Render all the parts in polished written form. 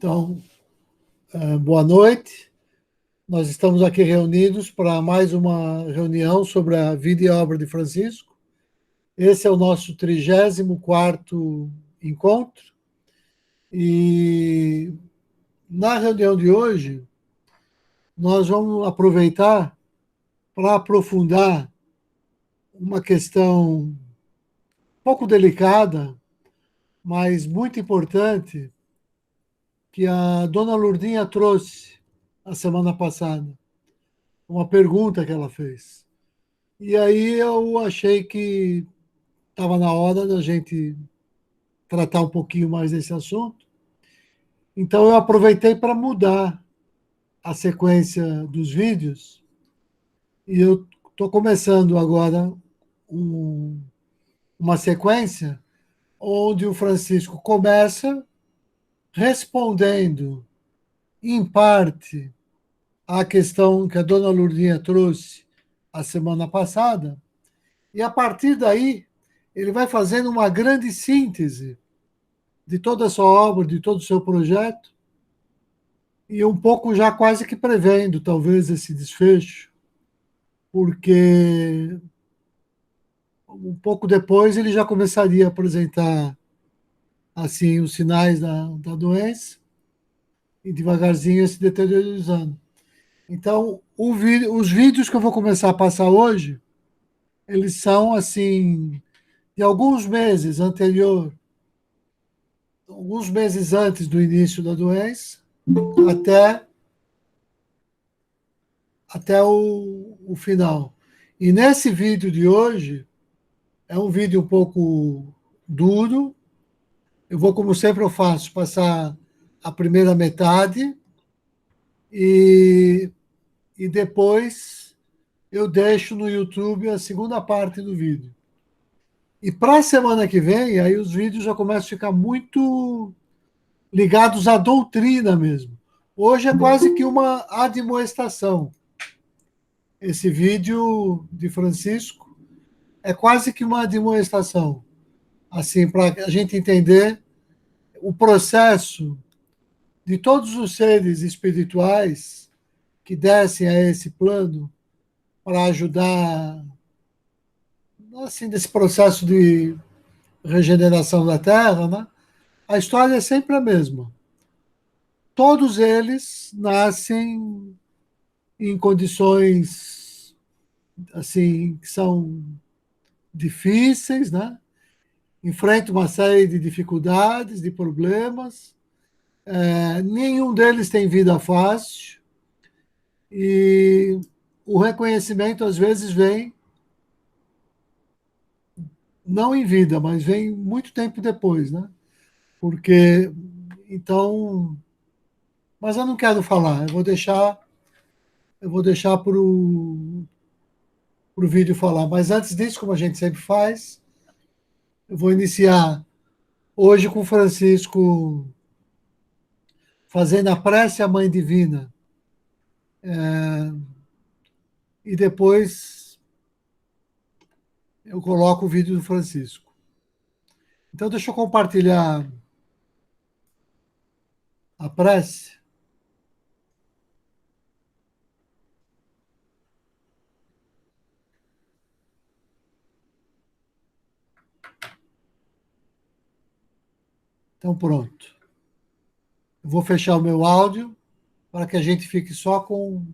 Então, boa noite. Nós estamos aqui reunidos para mais uma reunião sobre a vida e obra de Francisco. Esse é o nosso 34º encontro. E na reunião de hoje, nós vamos aproveitar para aprofundar uma questão um pouco delicada, mas muito importante, que a dona Lourdinha trouxe a semana passada. Uma pergunta que ela fez. E aí eu achei que estava na hora da gente tratar um pouquinho mais desse assunto. Então eu aproveitei para mudar a sequência dos vídeos e eu estou começando agora uma sequência onde o Francisco começa respondendo, em parte, à questão que a dona Lourdinha trouxe a semana passada, e a partir daí ele vai fazendo uma grande síntese de toda a sua obra, de todo o seu projeto, e um pouco já quase que prevendo, talvez, esse desfecho, porque um pouco depois ele já começaria a apresentar assim os sinais da doença e devagarzinho ia se deteriorando. Então, os vídeos que eu vou começar a passar hoje, eles são assim de alguns meses alguns meses antes do início da doença, até o final. E nesse vídeo de hoje, é um vídeo um pouco duro. Eu vou, como sempre eu faço, passar a primeira metade e depois eu deixo no YouTube a segunda parte do vídeo. E para a semana que vem, aí os vídeos já começam a ficar muito ligados à doutrina mesmo. Hoje é quase que uma admoestação. Esse vídeo de Francisco é quase que uma admoestação, assim, para a gente entender o processo de todos os seres espirituais que descem a esse plano para ajudar, assim, nesse processo de regeneração da Terra, né? A história é sempre a mesma. Todos eles nascem em condições assim que são difíceis, né? Enfrentam uma série de dificuldades, de problemas. Nenhum deles tem vida fácil e o reconhecimento às vezes vem não em vida, mas vem muito tempo depois, né? Porque então, mas eu não quero falar, eu vou deixar para o vídeo falar. Mas antes disso, como a gente sempre faz, eu vou iniciar hoje com o Francisco fazendo a prece à Mãe Divina. E depois eu coloco o vídeo do Francisco. Então, deixa eu compartilhar a prece. Então, pronto. Eu vou fechar o meu áudio para que a gente fique só com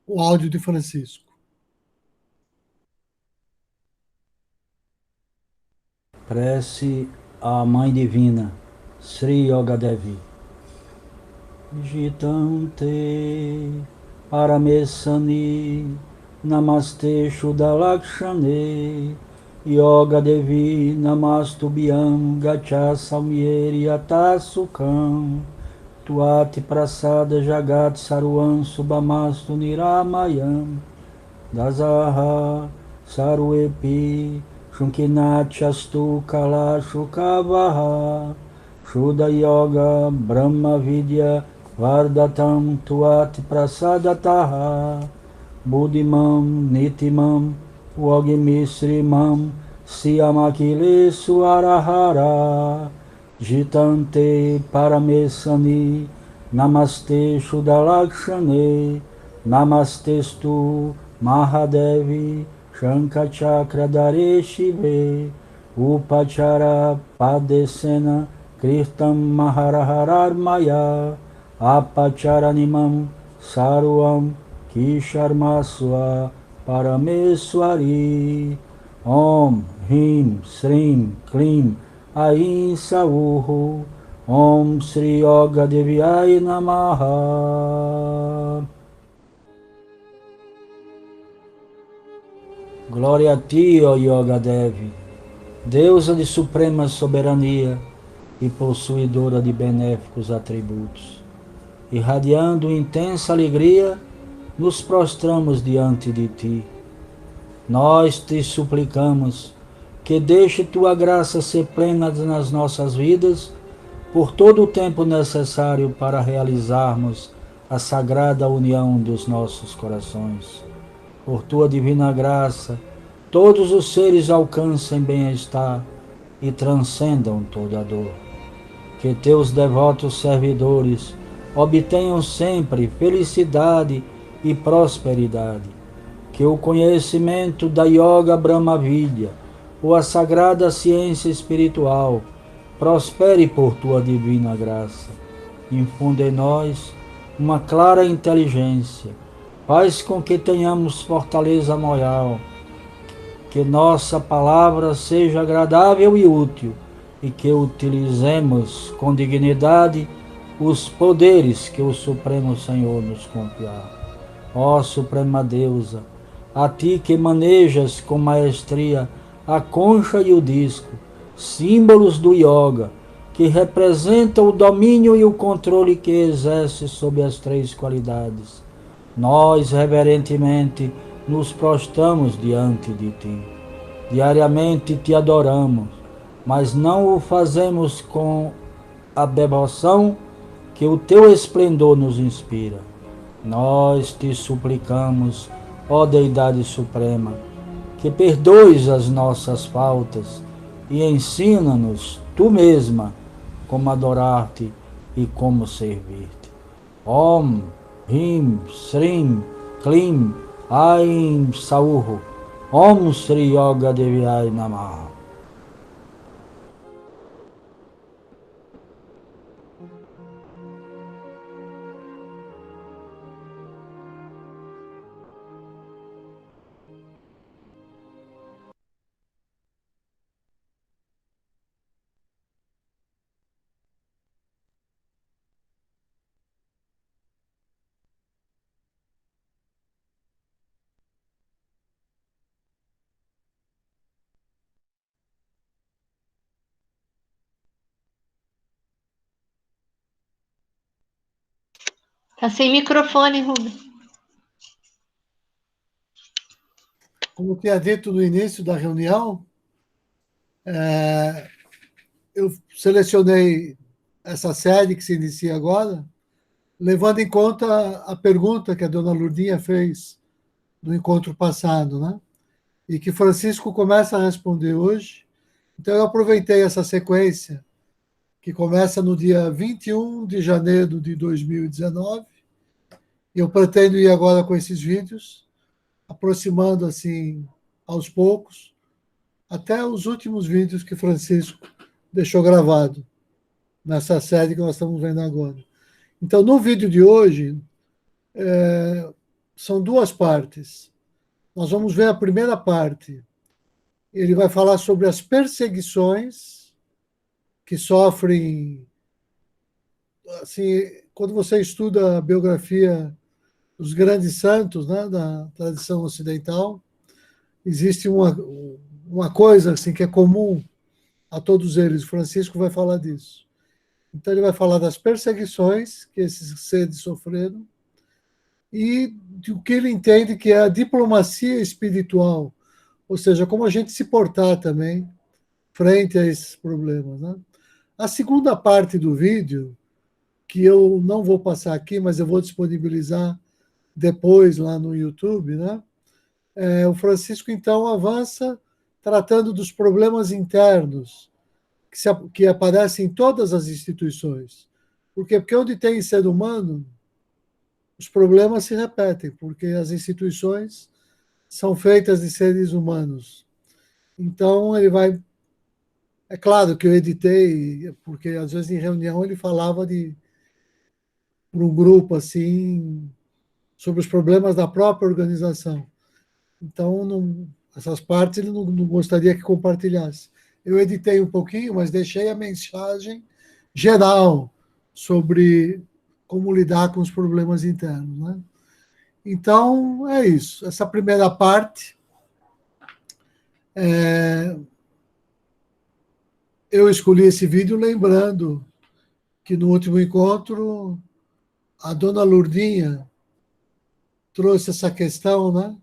o áudio de Francisco. Prece à Mãe Divina, Sri Yoga Devi. Jitante Paramesani Namaste Shuddhalakshane Yoga Devi Namastubhyam Gacha Samyeri Atasukam Tuati Prasada Jagat Saruam Subhamastu Niramayam Dasaha Saruepi Shunkinatchastu Kala Shukavaha Shuddha Yoga Brahma Vidya Vardatam Tuati Prasadataha Buddhimam Nitimam Wagmisrimam Siyamakile Suarahara Jitante Paramesani Namaste Shuddhalakshane Namastestu Mahadevi Shankachakradare Shive Upachara Padesena Kirtam Maharaharar Maya Apacharanimam Sarvam Kisharmaswa Parameswari Om Hrim Srim Klim Aim Sauho Om Sri Yoga Devyai Namaha. Glória a ti, ó Yoga Devi, deusa de suprema soberania e possuidora de benéficos atributos. Irradiando intensa alegria, nos prostramos diante de ti. Nós te suplicamos que deixe tua graça ser plena nas nossas vidas por todo o tempo necessário para realizarmos a sagrada união dos nossos corações. Por tua divina graça, todos os seres alcancem bem-estar e transcendam toda dor. Que teus devotos servidores obtenham sempre felicidade e prosperidade. Que o conhecimento da Yoga Brahmavidya, ou a sagrada ciência espiritual, prospere por tua divina graça. Infunde em nós uma clara inteligência. Faz com que tenhamos fortaleza moral. Que nossa palavra seja agradável e útil e que utilizemos com dignidade os poderes que o Supremo Senhor nos confiar. Ó Suprema Deusa, a ti que manejas com maestria a concha e o disco, símbolos do yoga, que representam o domínio e o controle que exerce sobre as três qualidades. Nós, reverentemente, nos prostramos diante de ti. Diariamente te adoramos, mas não o fazemos com a devoção que o teu esplendor nos inspira. Nós te suplicamos, ó Deidade Suprema, que perdoes as nossas faltas e ensina-nos, tu mesma, como adorar-te e como servir-te. Om, Hrim, Srim, Klim, Aim, Sauho, Om Sri Yoga Devyai Namaha. Tá sem microfone, Rubens. Como tinha dito no início da reunião, eu selecionei essa série que se inicia agora, levando em conta a pergunta que a dona Lourdinha fez no encontro passado, né? E que Francisco começa a responder hoje. Então, eu aproveitei essa sequência, que começa no dia 21 de janeiro de 2019, e eu pretendo ir agora com esses vídeos, aproximando assim, aos poucos, até os últimos vídeos que Francisco deixou gravado nessa série que nós estamos vendo agora. Então, no vídeo de hoje, são duas partes. Nós vamos ver a primeira parte. Ele vai falar sobre as perseguições que sofrem. Assim, quando você estuda a biografia dos grandes santos, né, da tradição ocidental, existe uma coisa assim que é comum a todos eles. Francisco vai falar disso. Então, ele vai falar das perseguições que esses seres sofreram e do que ele entende que é a diplomacia espiritual, ou seja, como a gente se portar também frente a esses problemas, né? A segunda parte do vídeo, que eu não vou passar aqui, mas eu vou disponibilizar depois lá no YouTube, né? O Francisco, então, avança tratando dos problemas internos que aparece em todas as instituições. Por quê? Porque onde tem ser humano, os problemas se repetem, porque as instituições são feitas de seres humanos. Então, ele vai... É claro que eu editei, porque às vezes em reunião ele falava para um grupo assim, sobre os problemas da própria organização. Então, essas partes ele não gostaria que compartilhasse. Eu editei um pouquinho, mas deixei a mensagem geral sobre como lidar com os problemas internos, né? Então, é isso. Essa primeira parte, eu escolhi esse vídeo lembrando que no último encontro a dona Lourdinha trouxe essa questão, né,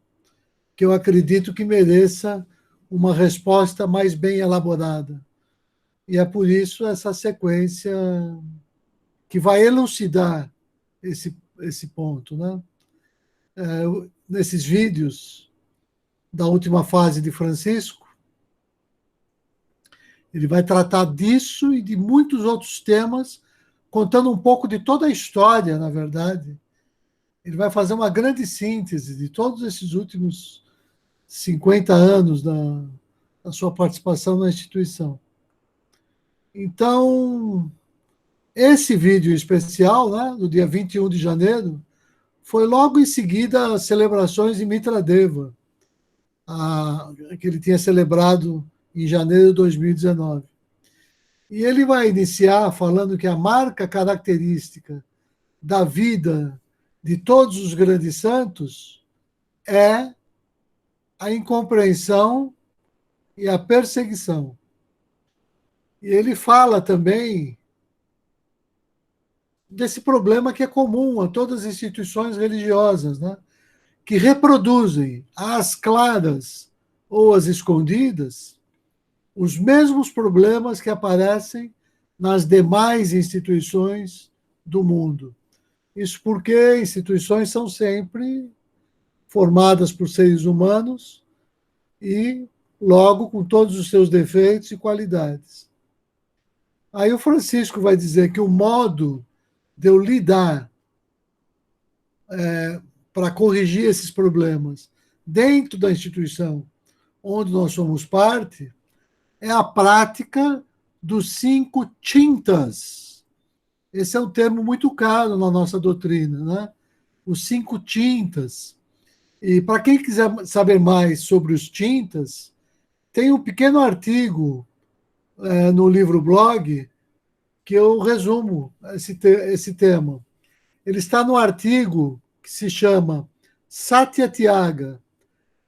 que eu acredito que mereça uma resposta mais bem elaborada. E é por isso essa sequência que vai elucidar esse ponto, né? Nesses vídeos da última fase de Francisco, ele vai tratar disso e de muitos outros temas, contando um pouco de toda a história, na verdade. Ele vai fazer uma grande síntese de todos esses últimos 50 anos da sua participação na instituição. Então, esse vídeo especial, né, do dia 21 de janeiro, foi logo em seguida às celebrações de Mitradeva, que ele tinha celebrado em janeiro de 2019. E ele vai iniciar falando que a marca característica da vida de todos os grandes santos é a incompreensão e a perseguição. E ele fala também desse problema que é comum a todas as instituições religiosas, né? Que reproduzem às claras ou às escondidas os mesmos problemas que aparecem nas demais instituições do mundo. Isso porque instituições são sempre formadas por seres humanos e, logo, com todos os seus defeitos e qualidades. Aí o Francisco vai dizer que o modo de eu lidar para corrigir esses problemas dentro da instituição onde nós somos parte é a prática dos 5 tintas. Esse é um termo muito caro na nossa doutrina, né? Os 5 tintas. E para quem quiser saber mais sobre os tintas, tem um pequeno artigo no livro blog que eu resumo esse tema. Ele está no artigo que se chama Satya Tyaga,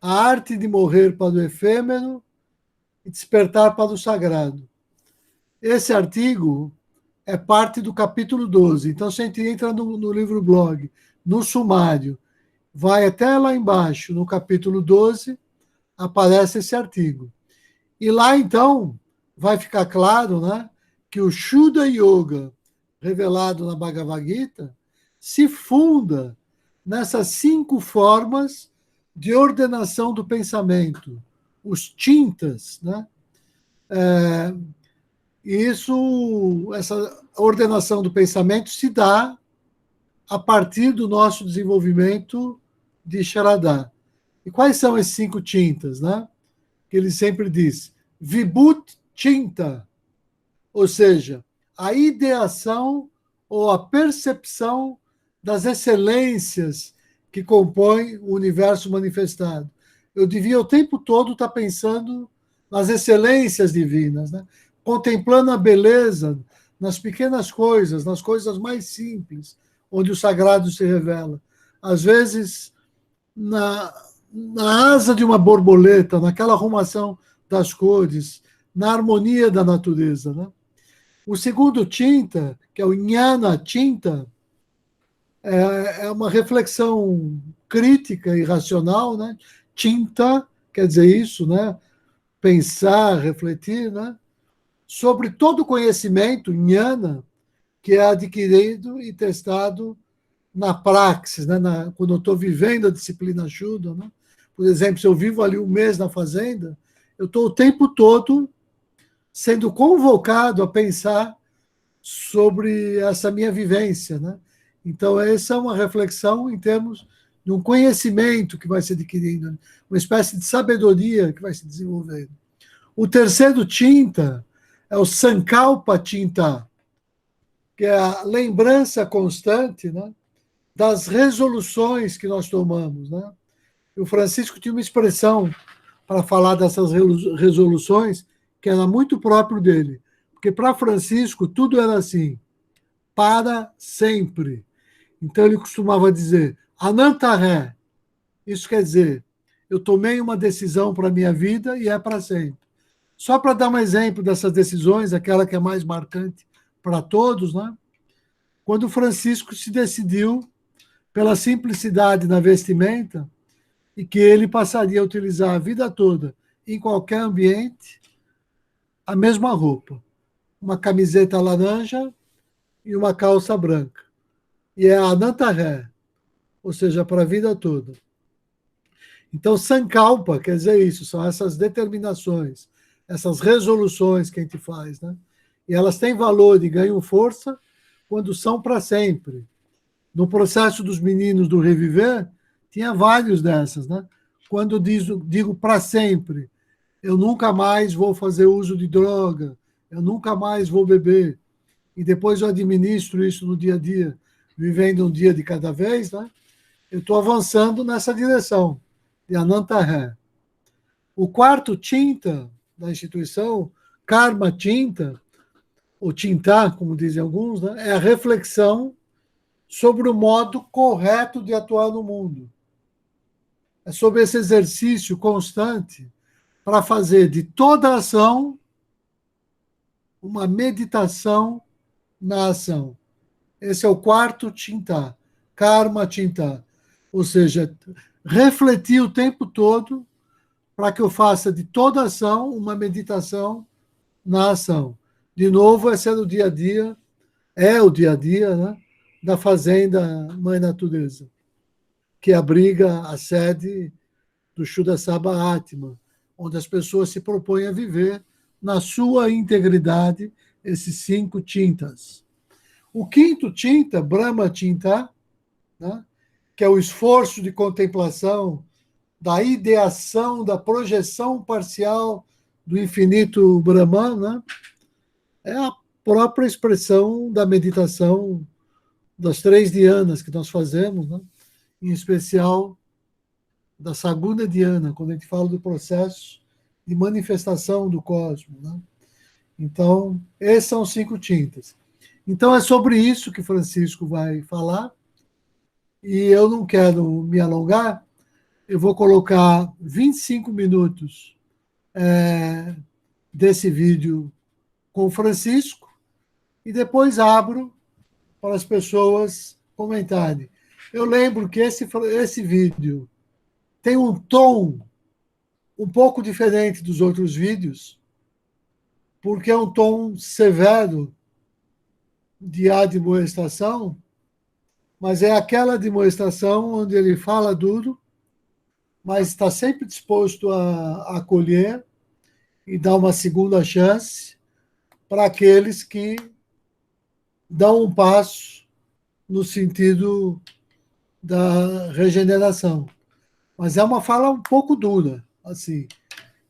a arte de morrer para o efêmero e despertar para o sagrado. Esse artigo é parte do capítulo 12. Então, se a gente entra no livro blog, no sumário, vai até lá embaixo, no capítulo 12, aparece esse artigo. E lá, então, vai ficar claro, né, que o Shuddha Yoga, revelado na Bhagavad Gita, se funda nessas 5 formas de ordenação do pensamento, os tintas, né? Essa ordenação do pensamento se dá a partir do nosso desenvolvimento de Sharadha. E quais são esses 5 tintas, né? Que ele sempre diz, Vibhut Chinta, ou seja, a ideação ou a percepção das excelências que compõem o universo manifestado. Eu devia o tempo todo estar pensando nas excelências divinas, né? Contemplando a beleza nas pequenas coisas, nas coisas mais simples, onde o sagrado se revela. Às vezes, na asa de uma borboleta, naquela arrumação das cores, na harmonia da natureza, né? O segundo tinta, que é o Jnana Tinta, é uma reflexão crítica e racional, né? Tinta quer dizer isso, né? Pensar, refletir, né? Sobre todo o conhecimento, Jnana, que é adquirido e testado na praxis, né? Quando eu estou vivendo a disciplina Shuddha, né? Por exemplo, se eu vivo ali um mês na fazenda, eu estou o tempo todo sendo convocado a pensar sobre essa minha vivência, né? Então, essa é uma reflexão em termos de um conhecimento que vai se adquirindo, né? Uma espécie de sabedoria que vai se desenvolvendo. O terceiro tinta é o Sankalpa Tinta, que é a lembrança constante, né, das resoluções que nós tomamos, né? E o Francisco tinha uma expressão para falar dessas resoluções que era muito próprio dele. Porque para Francisco tudo era assim, para sempre. Então ele costumava dizer, Anantaré. Isso quer dizer, eu tomei uma decisão para a minha vida e é para sempre. Só para dar um exemplo dessas decisões, aquela que é mais marcante para todos, né? Quando o Francisco se decidiu pela simplicidade na vestimenta e que ele passaria a utilizar a vida toda, em qualquer ambiente, a mesma roupa. Uma camiseta laranja e uma calça branca. E é a Anantaré, ou seja, para a vida toda. Então, Sankalpa quer dizer isso, são essas determinações, essas resoluções que a gente faz, né? E elas têm valor e ganham força quando são para sempre. No processo dos meninos do Reviver, tinha vários dessas, né? Quando digo para sempre, eu nunca mais vou fazer uso de droga, eu nunca mais vou beber, e depois eu administro isso no dia a dia, vivendo um dia de cada vez, né? Eu estou avançando nessa direção, de Anantaré. O quarto tinta da instituição, Karma Tinta, ou Tinta, como dizem alguns, né? É a reflexão sobre o modo correto de atuar no mundo. É sobre esse exercício constante para fazer de toda ação uma meditação na ação. Esse é o quarto Tinta, Karma Tinta. Ou seja, refletir o tempo todo para que eu faça de toda ação uma meditação na ação. De novo, esse é o dia a dia, né, da Fazenda Mãe Natureza, que abriga a sede do Shuddha Sabha Atma, onde as pessoas se propõem a viver na sua integridade esses 5 tintas. O quinto tinta, Brahma Tinta, né, que é o esforço de contemplação da ideação, da projeção parcial do infinito Brahman, né, é a própria expressão da meditação das 3 dhyanas que nós fazemos, né, em especial da Saguna Dhyana, quando a gente fala do processo de manifestação do cosmos, né? Então, esses são os 5 tintas. Então, é sobre isso que Francisco vai falar, e eu não quero me alongar, eu vou colocar 25 minutos desse vídeo com o Francisco, e depois abro para as pessoas comentarem. Eu lembro que esse vídeo tem um tom um pouco diferente dos outros vídeos, porque é um tom severo de admoestação, mas é aquela admoestação onde ele fala duro, mas está sempre disposto a acolher e dar uma segunda chance para aqueles que dão um passo no sentido da regeneração. Mas é uma fala um pouco dura, assim.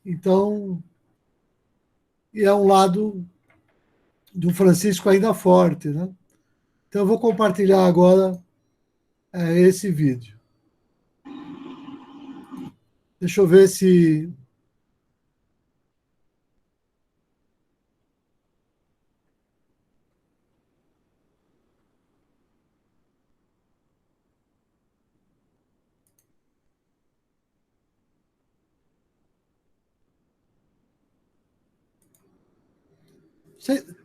Então, e é um lado do Francisco ainda forte, né? Então, eu vou compartilhar agora esse vídeo. Deixa eu ver se...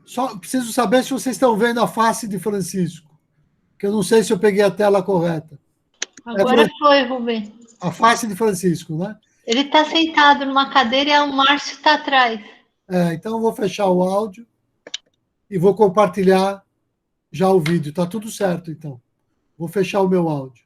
Só preciso saber se vocês estão vendo a face de Francisco, que eu não sei se eu peguei a tela correta. Agora foi, Rubem. A face de Francisco, né? Ele está sentado numa cadeira e o Márcio está atrás. Então eu vou fechar o áudio e vou compartilhar já o vídeo. Está tudo certo, então. Vou fechar o meu áudio.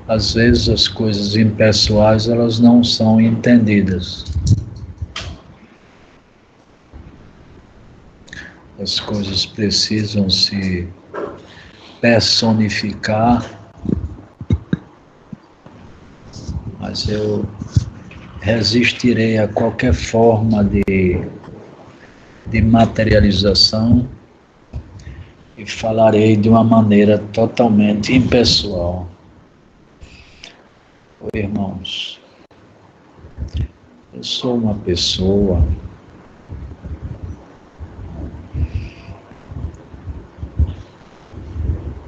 Às vezes as coisas impessoais elas não são entendidas. As coisas precisam se personificar, mas eu resistirei a qualquer forma de materialização e falarei de uma maneira totalmente impessoal. Irmãos, eu sou uma pessoa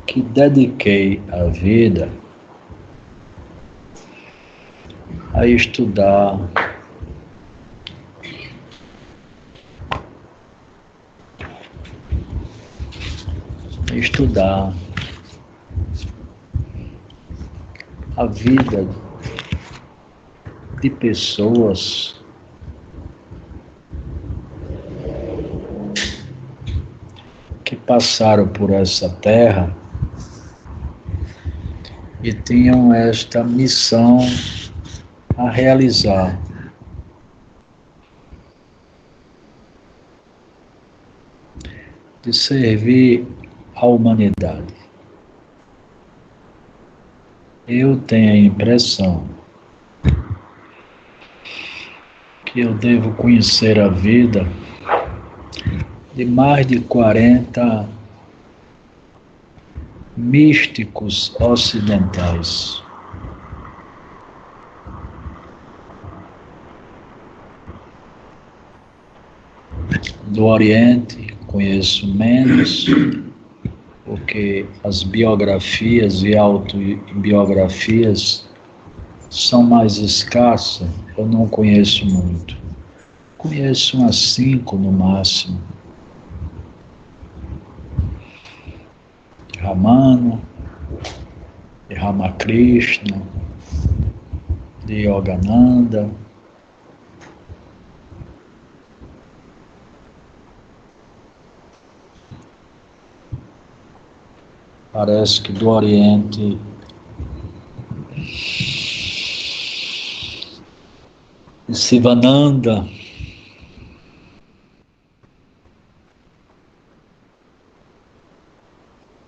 que dediquei a vida a estudar a vida de pessoas que passaram por essa terra e tinham esta missão a realizar. De servir à humanidade. Eu tenho a impressão que eu devo conhecer a vida de mais de 40 místicos ocidentais. Do Oriente conheço menos, porque as biografias e autobiografias são mais escassas, eu não conheço muito. Conheço umas 5 no máximo. De Ramana, de Ramakrishna, de Yogananda. Parece que do Oriente de Sivananda,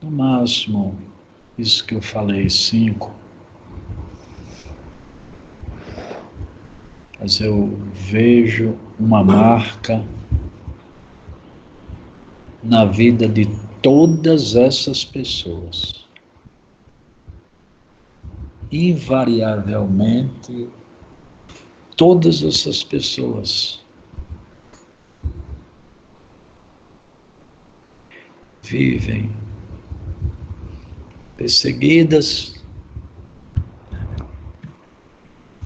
no máximo, isso que eu falei, 5. Mas eu vejo uma marca na vida de todas essas pessoas. Invariavelmente, todas essas pessoas vivem perseguidas.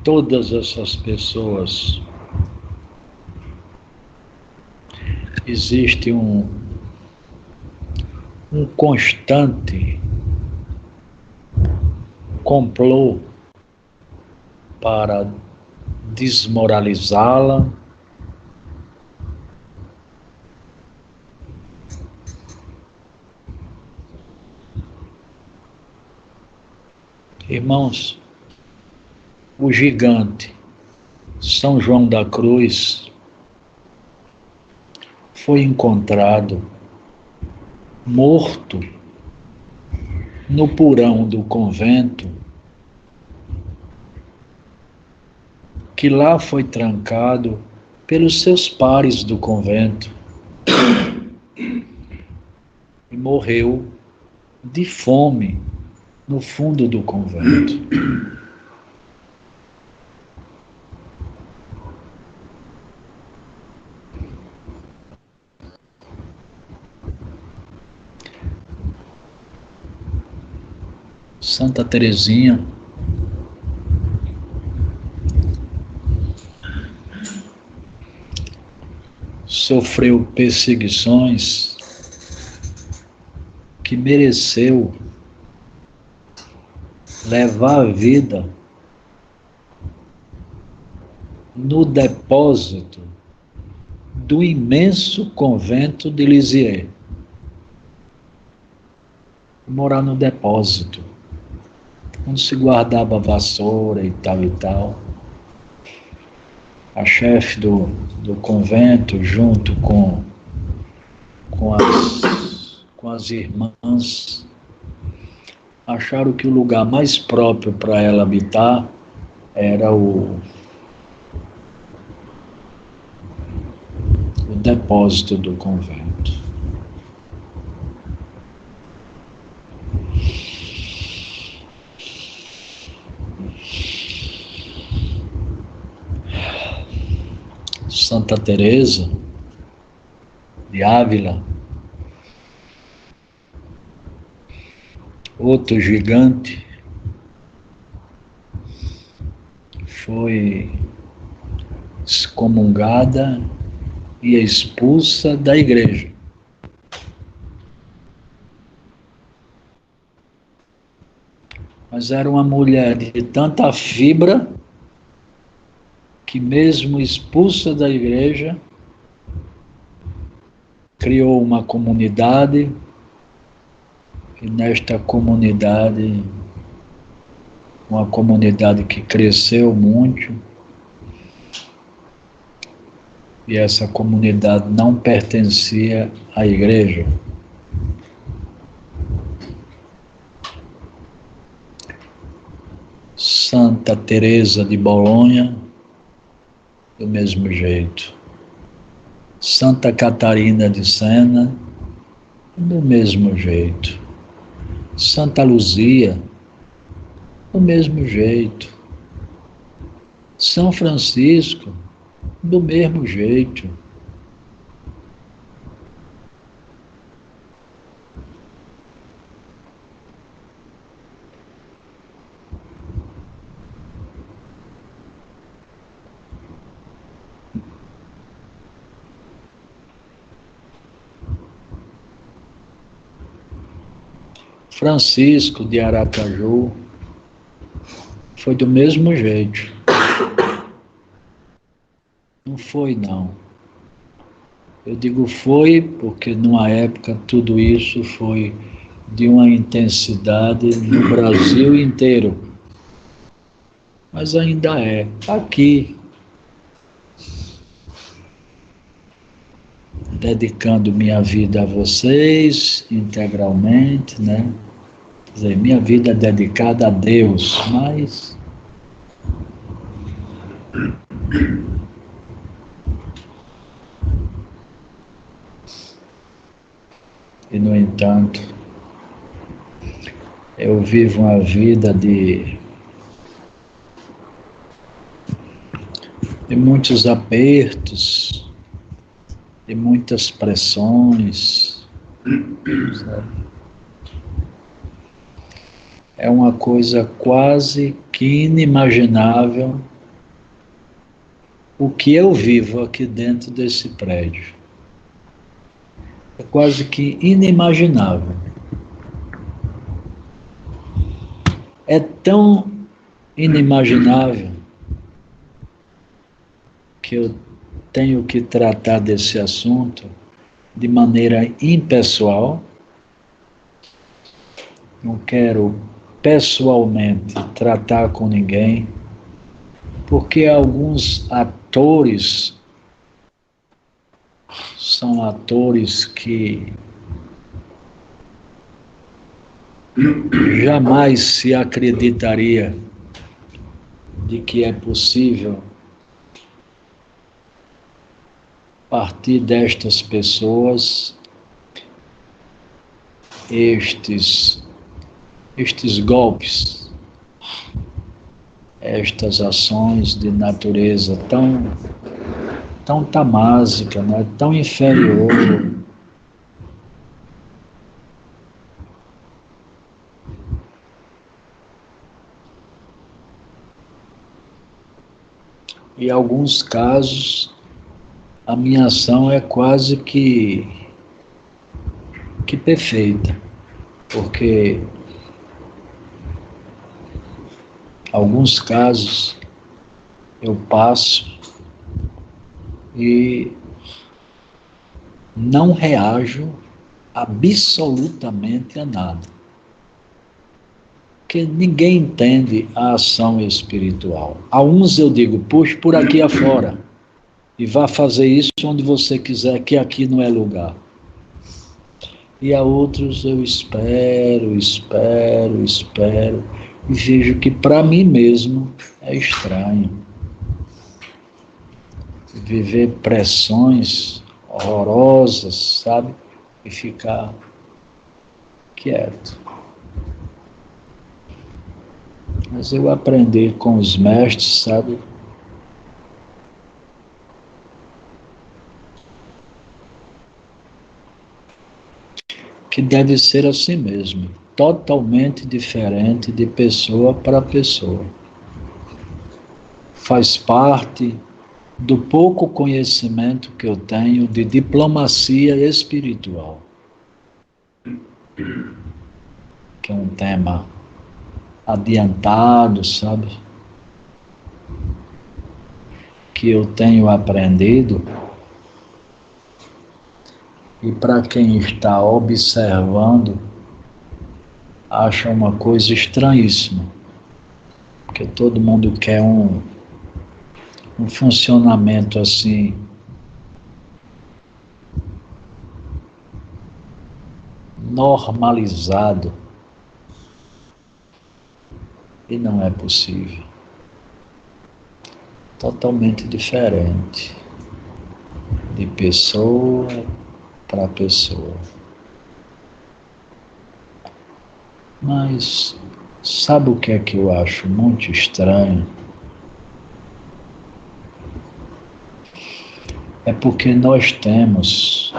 Todas essas pessoas existe um constante complô para desmoralizá-la, irmãos. O gigante São João da Cruz foi encontrado morto no porão do convento, que lá foi trancado pelos seus pares do convento e morreu de fome no fundo do convento. Santa Teresinha sofreu perseguições que mereceu levar a vida no depósito do imenso convento de Lisieux. Morar no depósito. onde se guardava vassoura e tal e tal. A chefe do convento, junto com as irmãs, acharam que o lugar mais próprio para ela habitar era o depósito do convento. Santa Teresa de Ávila, outro gigante, foi excomungada e expulsa da igreja. Mas era uma mulher de tanta fibra que, mesmo expulsa da igreja, criou uma comunidade, e nesta comunidade, uma comunidade que cresceu muito, e essa comunidade não pertencia à igreja. Santa Teresa de Bolonha, do mesmo jeito. Santa Catarina de Sena, do mesmo jeito. Santa Luzia, do mesmo jeito. São Francisco, do mesmo jeito. Francisco de Aracaju foi do mesmo jeito. Não foi, não. Eu digo foi porque numa época tudo isso foi de uma intensidade no Brasil inteiro. Mas ainda é. Aqui, dedicando minha vida a vocês integralmente, né? Quer dizer, minha vida é dedicada a Deus, mas e, no entanto, eu vivo uma vida de muitos apertos, de muitas pressões, sabe? É uma coisa quase que inimaginável o que eu vivo aqui dentro desse prédio. É quase que inimaginável. É tão inimaginável que eu tenho que tratar desse assunto de maneira impessoal. Não quero pessoalmente tratar com ninguém, porque alguns atores são atores que jamais se acreditaria de que é possível partir destas pessoas estes golpes, estas ações de natureza tão tamásica, né? Tão inferior. Em alguns casos, a minha ação é quase que perfeita, porque alguns casos eu passo e não reajo absolutamente a nada. Porque ninguém entende a ação espiritual. A uns eu digo, puxe por aqui afora e vá fazer isso onde você quiser, que aqui não é lugar. E a outros eu espero e vejo que para mim mesmo é estranho viver pressões horrorosas, sabe? E ficar quieto. Mas eu aprendi com os mestres, sabe? Que deve ser assim mesmo, totalmente diferente de pessoa para pessoa. Faz parte do pouco conhecimento que eu tenho de diplomacia espiritual, que é um tema adiantado, sabe? Que eu tenho aprendido, e para quem está observando, acha uma coisa estranhíssima, porque todo mundo quer um funcionamento assim, normalizado, e não é possível. Totalmente diferente, de pessoa para pessoa. Mas sabe o que é que eu acho muito estranho? É porque nós temos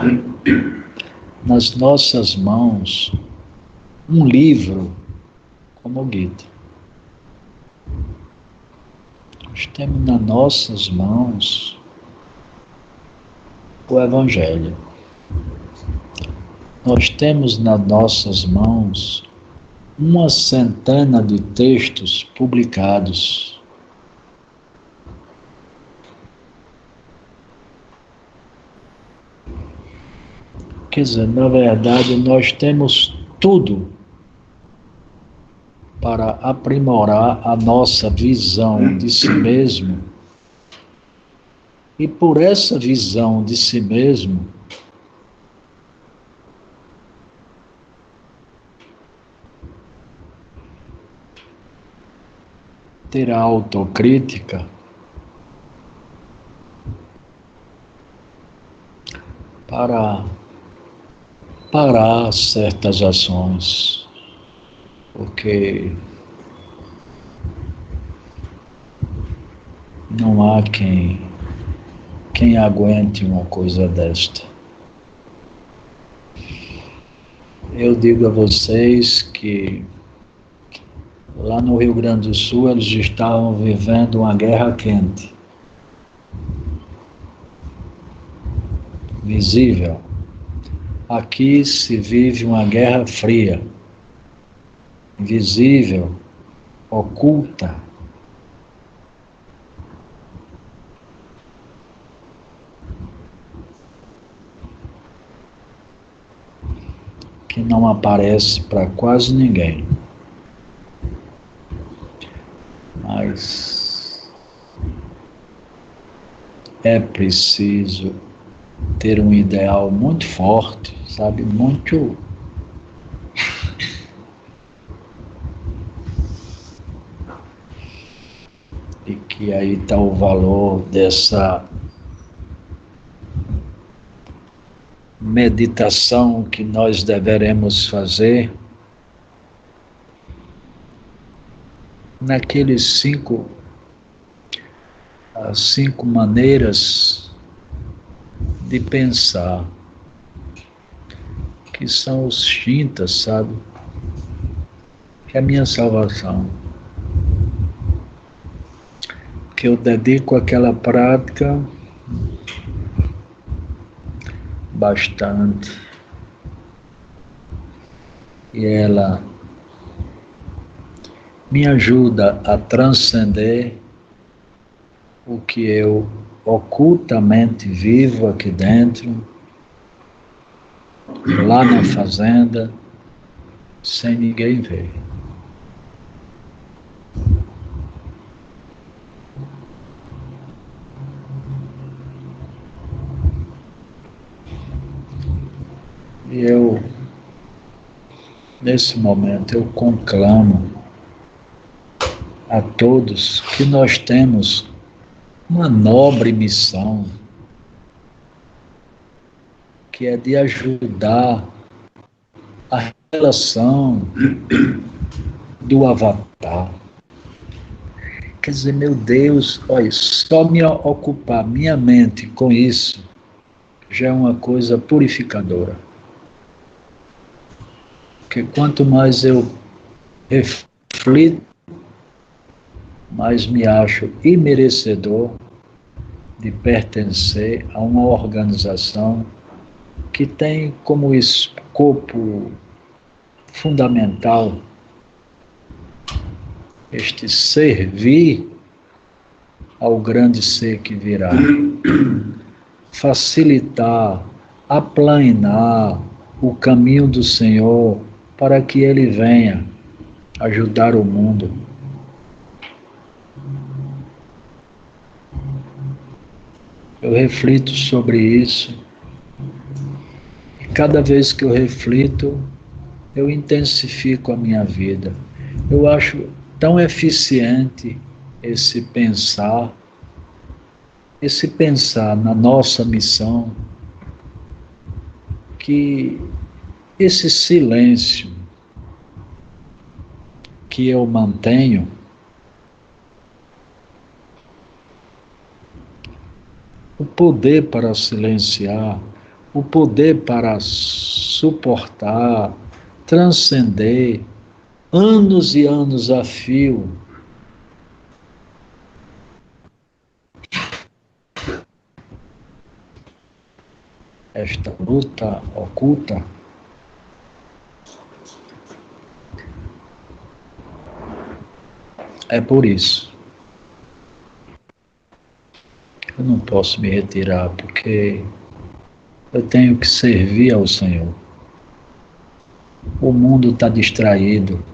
nas nossas mãos um livro como o Gita. Nós temos nas nossas mãos o Evangelho. Nós temos nas nossas mãos uma centena de textos publicados. Quer dizer, na verdade, nós temos tudo para aprimorar a nossa visão de si mesmo. E por essa visão de si mesmo, ter a autocrítica para parar certas ações, porque não há quem aguente uma coisa desta. Eu digo a vocês que lá no Rio Grande do Sul eles estavam vivendo uma guerra quente, visível. Aqui se vive uma guerra fria, invisível, oculta. Que não aparece para quase ninguém. Mas é preciso ter um ideal muito forte, sabe? Muito. E que aí está o valor dessa meditação que nós deveremos fazer naqueles as 5 maneiras de pensar, que são os shintas, sabe? Que é a minha salvação. Que eu dedico àquela prática bastante. E ela me ajuda a transcender o que eu ocultamente vivo aqui dentro, lá na fazenda, sem ninguém ver. E eu, nesse momento, eu conclamo a todos que nós temos uma nobre missão, que é de ajudar a relação do Avatar. Quer dizer, meu Deus, olha, só me ocupar minha mente com isso já é uma coisa purificadora. Porque quanto mais eu reflito, mais me acho imerecedor de pertencer a uma organização que tem como escopo fundamental este servir ao grande ser que virá, facilitar, aplanar o caminho do Senhor para que Ele venha ajudar o mundo. Eu reflito sobre isso, e cada vez que eu reflito, eu intensifico a minha vida. Eu acho tão eficiente esse pensar na nossa missão, que esse silêncio que eu mantenho, o poder para silenciar, o poder para suportar, transcender anos e anos a fio esta luta oculta, é por isso. Eu não posso me retirar, porque eu tenho que servir ao Senhor. O mundo está distraído.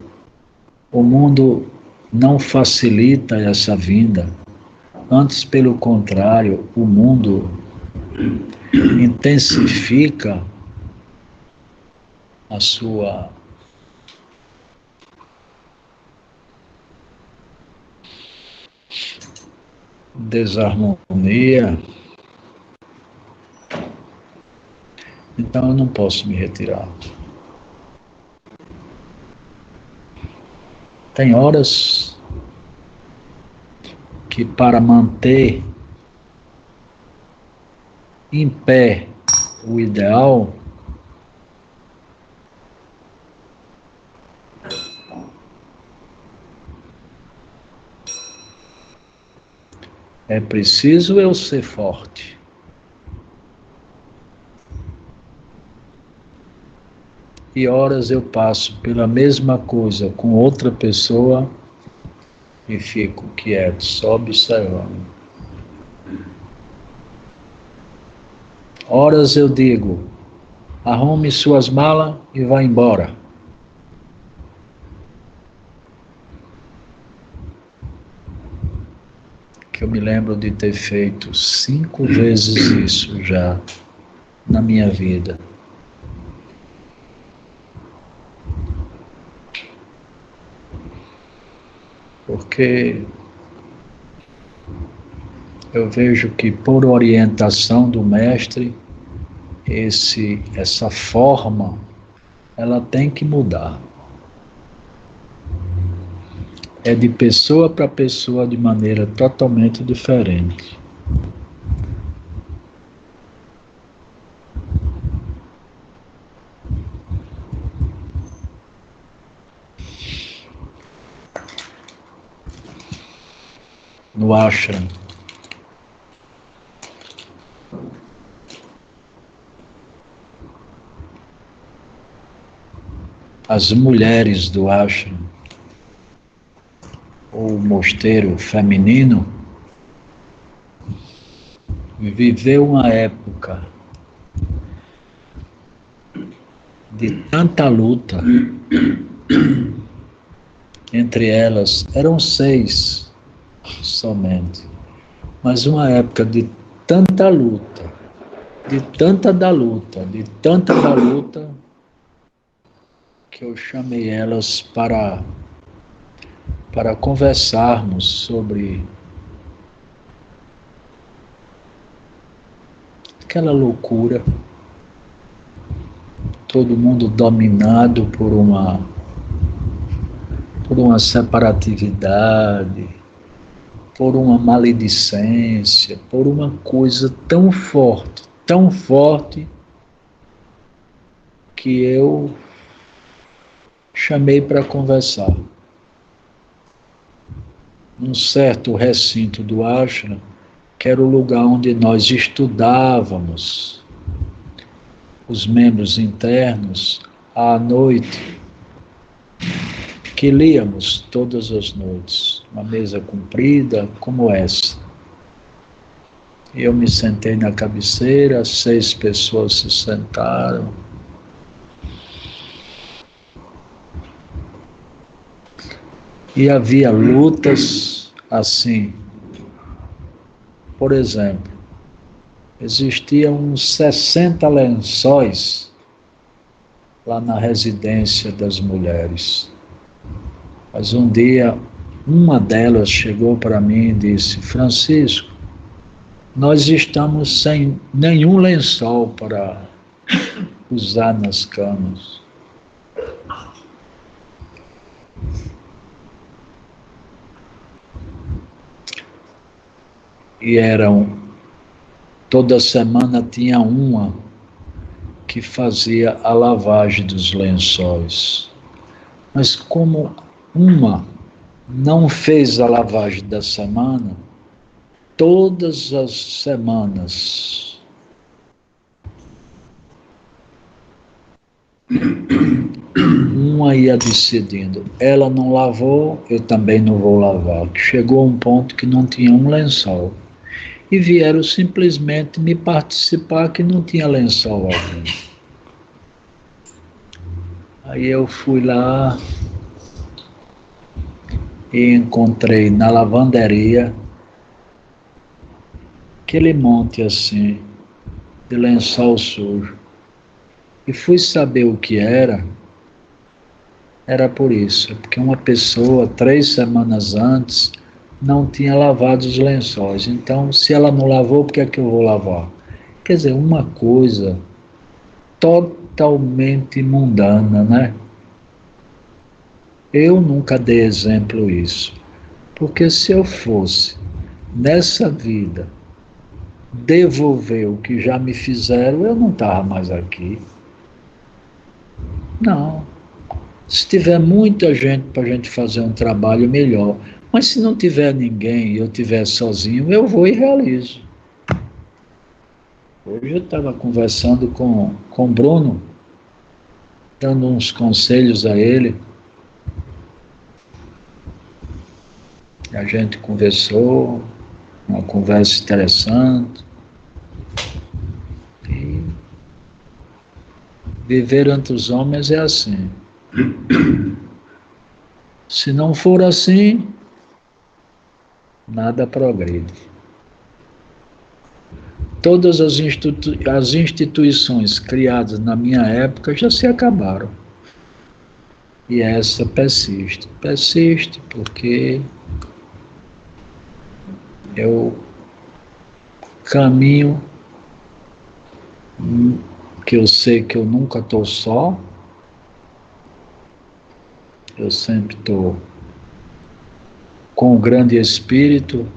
O mundo não facilita essa vinda. Antes, pelo contrário, o mundo intensifica a sua desarmonia. Então eu não posso me retirar. Tem horas que, para manter em pé o ideal, é preciso eu ser forte. E horas eu passo pela mesma coisa com outra pessoa e fico quieto, só observando. Horas eu digo, arrume suas malas e vá embora. Que eu me lembro de ter feito 5 vezes isso já na minha vida. Porque eu vejo que, por orientação do mestre, essa forma, ela tem que mudar. É de pessoa para pessoa de maneira totalmente diferente. No ashram, as mulheres do ashram, ou mosteiro feminino, viveu uma época de tanta luta. Entre elas, eram 6 somente, mas uma época de tanta luta, de tanta da luta, que eu chamei elas para conversarmos sobre aquela loucura, todo mundo dominado por uma separatividade, por uma maledicência, por uma coisa tão forte, que eu chamei para conversar. Num certo recinto do ashram, que era o lugar onde nós estudávamos, os membros internos, à noite, que líamos todas as noites, uma mesa comprida como essa. Eu me sentei na cabeceira, 6 pessoas se sentaram. E havia lutas assim. Por exemplo, existiam uns 60 lençóis lá na residência das mulheres. Mas um dia, uma delas chegou para mim e disse: Francisco, nós estamos sem nenhum lençol para usar nas camas. E toda semana tinha uma que fazia a lavagem dos lençóis. Mas como uma não fez a lavagem da semana, todas as semanas uma ia decidindo, ela não lavou, eu também não vou lavar. Chegou a um ponto que não tinha um lençol. E vieram simplesmente me participar que não tinha lençol algum. Aí eu fui lá e encontrei na lavanderia aquele monte assim, de lençol sujo. E fui saber o que era por isso, porque uma pessoa, 3 semanas antes, não tinha lavado os lençóis. Então, se ela não lavou, por que é que eu vou lavar? Quer dizer, uma coisa totalmente mundana, né? Eu nunca dei exemplo isso, porque se eu fosse, nessa vida, devolver o que já me fizeram, eu não estava mais aqui. Não. Se tiver muita gente para a gente fazer um trabalho, melhor. Mas se não tiver ninguém e eu estiver sozinho, eu vou e realizo. Hoje eu estava conversando com o Bruno, dando uns conselhos a ele. A gente conversou, uma conversa interessante. E viver entre os homens é assim. Se não for assim, nada progride. Todas as instituições criadas na minha época já se acabaram. E essa persiste. Persiste porque eu caminho que eu sei que eu nunca estou só. Eu sempre estou com o grande Espírito,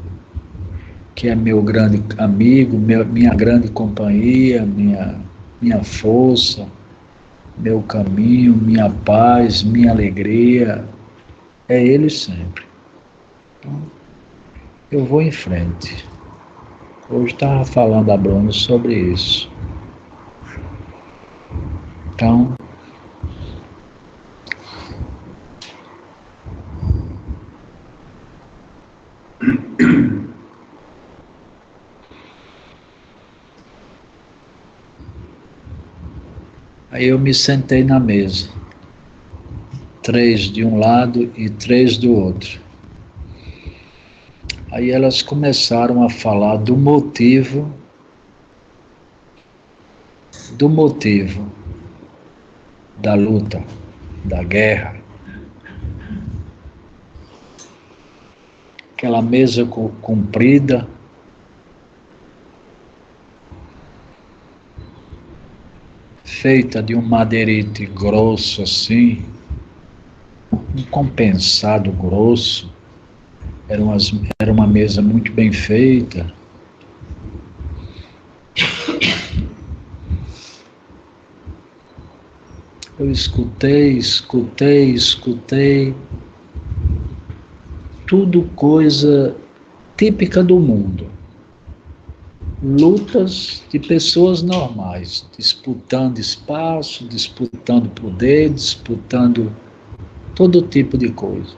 que é meu grande amigo, minha grande companhia, minha força, meu caminho, minha paz, minha alegria. É Ele sempre. Então, eu vou em frente. Hoje estava falando a Bruno sobre isso. Então, aí eu me sentei na mesa, 3 de um lado e 3 do outro. Aí elas começaram a falar do motivo do motivo da luta, da guerra. Aquela mesa comprida, feita de um madeirite grosso assim, um compensado grosso, era uma mesa muito bem feita. Eu escutei, tudo coisa típica do mundo. Lutas de pessoas normais, disputando espaço, disputando poder, disputando todo tipo de coisa.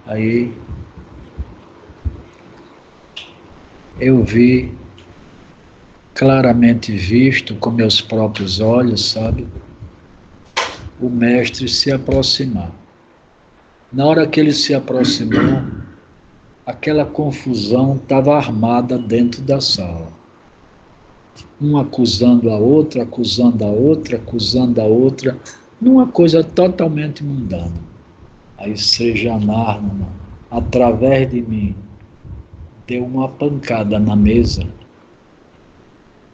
Aí eu vi, claramente visto com meus próprios olhos, sabe, o mestre se aproximar. Na hora que ele se aproximou, aquela confusão estava armada dentro da sala. Um acusando a outra, acusando a outra, acusando a outra, numa coisa totalmente mundana. Aí Seja Narmana, através de mim, deu uma pancada na mesa.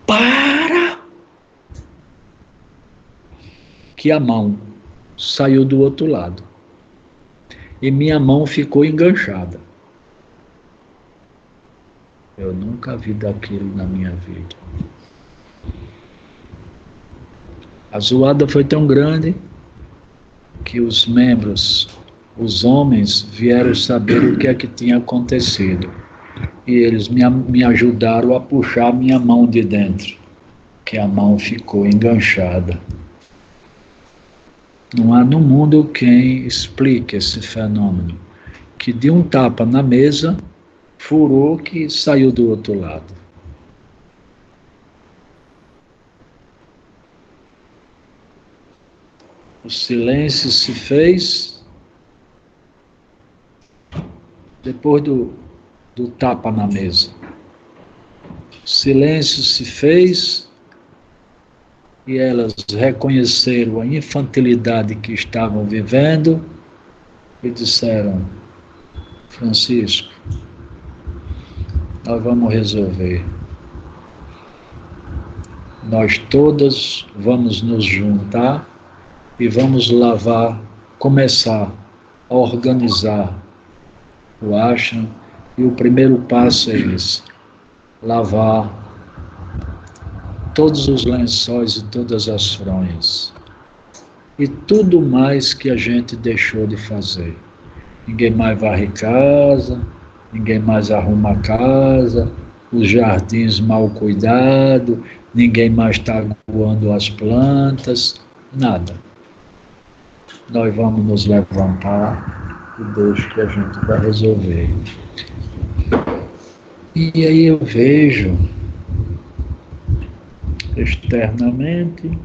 Para! Que a mão saiu do outro lado. E minha mão ficou enganchada. Eu nunca vi daquilo na minha vida. A zoada foi tão grande que os membros, os homens, vieram saber o que é que tinha acontecido. E eles me ajudaram a puxar minha mão de dentro, que a mão ficou enganchada. Não há no mundo quem explique esse fenômeno, que de um tapa na mesa, furou que saiu do outro lado. O silêncio se fez depois do tapa na mesa. O silêncio se fez e elas reconheceram a infantilidade que estavam vivendo e disseram: Francisco, nós vamos resolver. Nós todas vamos nos juntar e vamos começar a organizar o ashram, e o primeiro passo é esse: lavar todos os lençóis e todas as fronhas e tudo mais que a gente deixou de fazer. Ninguém mais varre casa, ninguém mais arruma casa, os jardins mal cuidados, ninguém mais está aguando as plantas, nada. Nós vamos nos levantar e deixa que a gente vai resolver. E aí eu vejo externamente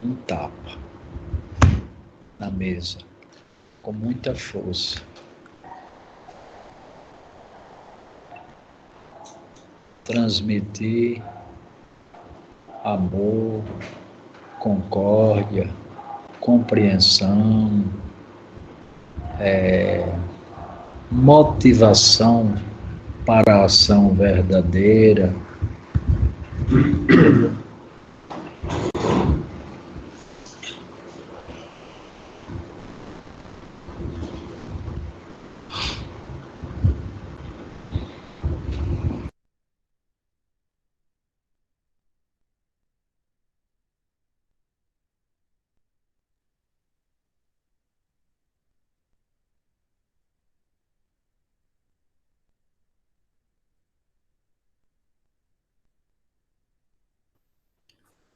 um tapa na mesa, com muita força. Transmitir amor, concórdia, compreensão, motivação para a ação verdadeira.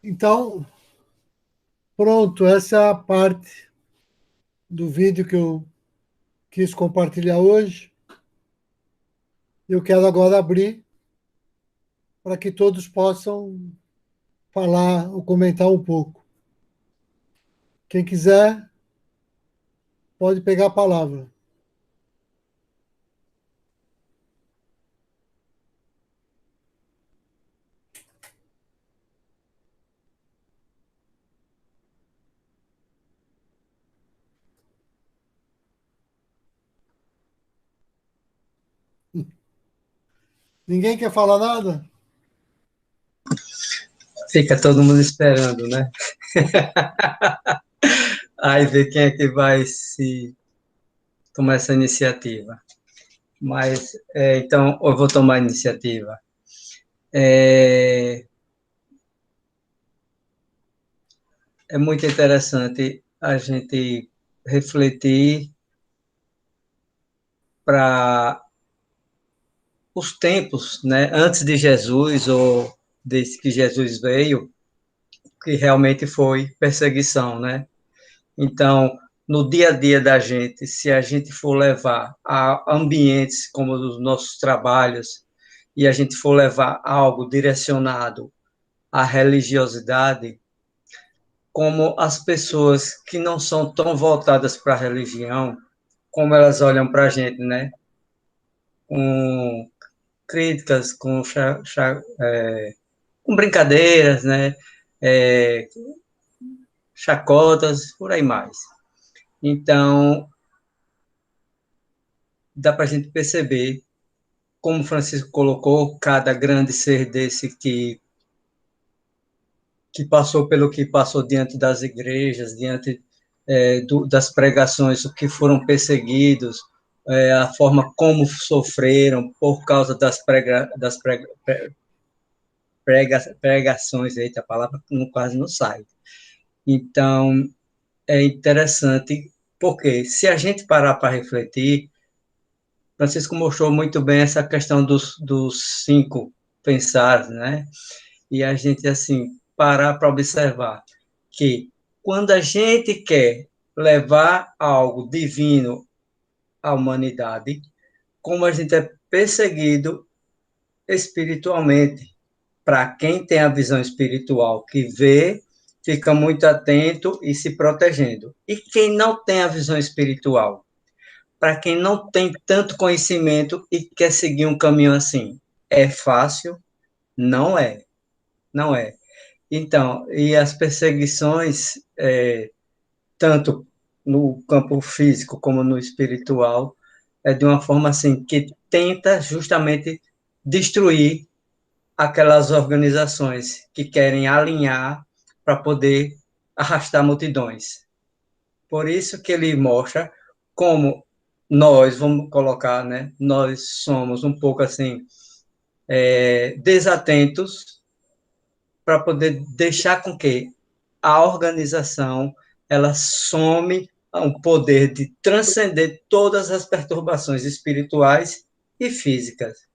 Então, pronto, essa é a parte do vídeo que eu quis compartilhar hoje. Eu quero agora abrir para que todos possam falar ou comentar um pouco. Quem quiser, pode pegar a palavra. Ninguém quer falar nada? Fica todo mundo esperando, né? Aí ver quem é que vai se tomar essa iniciativa. Mas, então, eu vou tomar a iniciativa. É muito interessante a gente refletir para os tempos, né, antes de Jesus ou desde que Jesus veio, que realmente foi perseguição, né? Então, no dia a dia da gente, se a gente for levar a ambientes como os nossos trabalhos e a gente for levar algo direcionado à religiosidade, como as pessoas que não são tão voltadas para a religião, como elas olham para a gente, né? Com críticas, com brincadeiras, né? Chacotas, por aí mais. Então, dá para a gente perceber, como Francisco colocou, cada grande ser desse que passou pelo que passou diante das igrejas, diante das pregações, o que foram perseguidos, a forma como sofreram por causa pregações, eita, a palavra quase não sai. Então, é interessante, porque se a gente parar para refletir, Francisco mostrou muito bem essa questão dos 5 pensar, né? E a gente, assim, parar para observar que quando a gente quer levar algo divino à humanidade, como a gente é perseguido espiritualmente. Para quem tem a visão espiritual, que vê, fica muito atento e se protegendo. E quem não tem a visão espiritual? Para quem não tem tanto conhecimento e quer seguir um caminho assim, é fácil? Não é, não é. Então, e as perseguições, tanto no campo físico como no espiritual, é de uma forma assim que tenta justamente destruir aquelas organizações que querem alinhar para poder arrastar multidões. Por isso que ele mostra como nós, vamos colocar, né, nós somos um pouco assim, desatentos para poder deixar com que a organização ela some um poder de transcender todas as perturbações espirituais e físicas.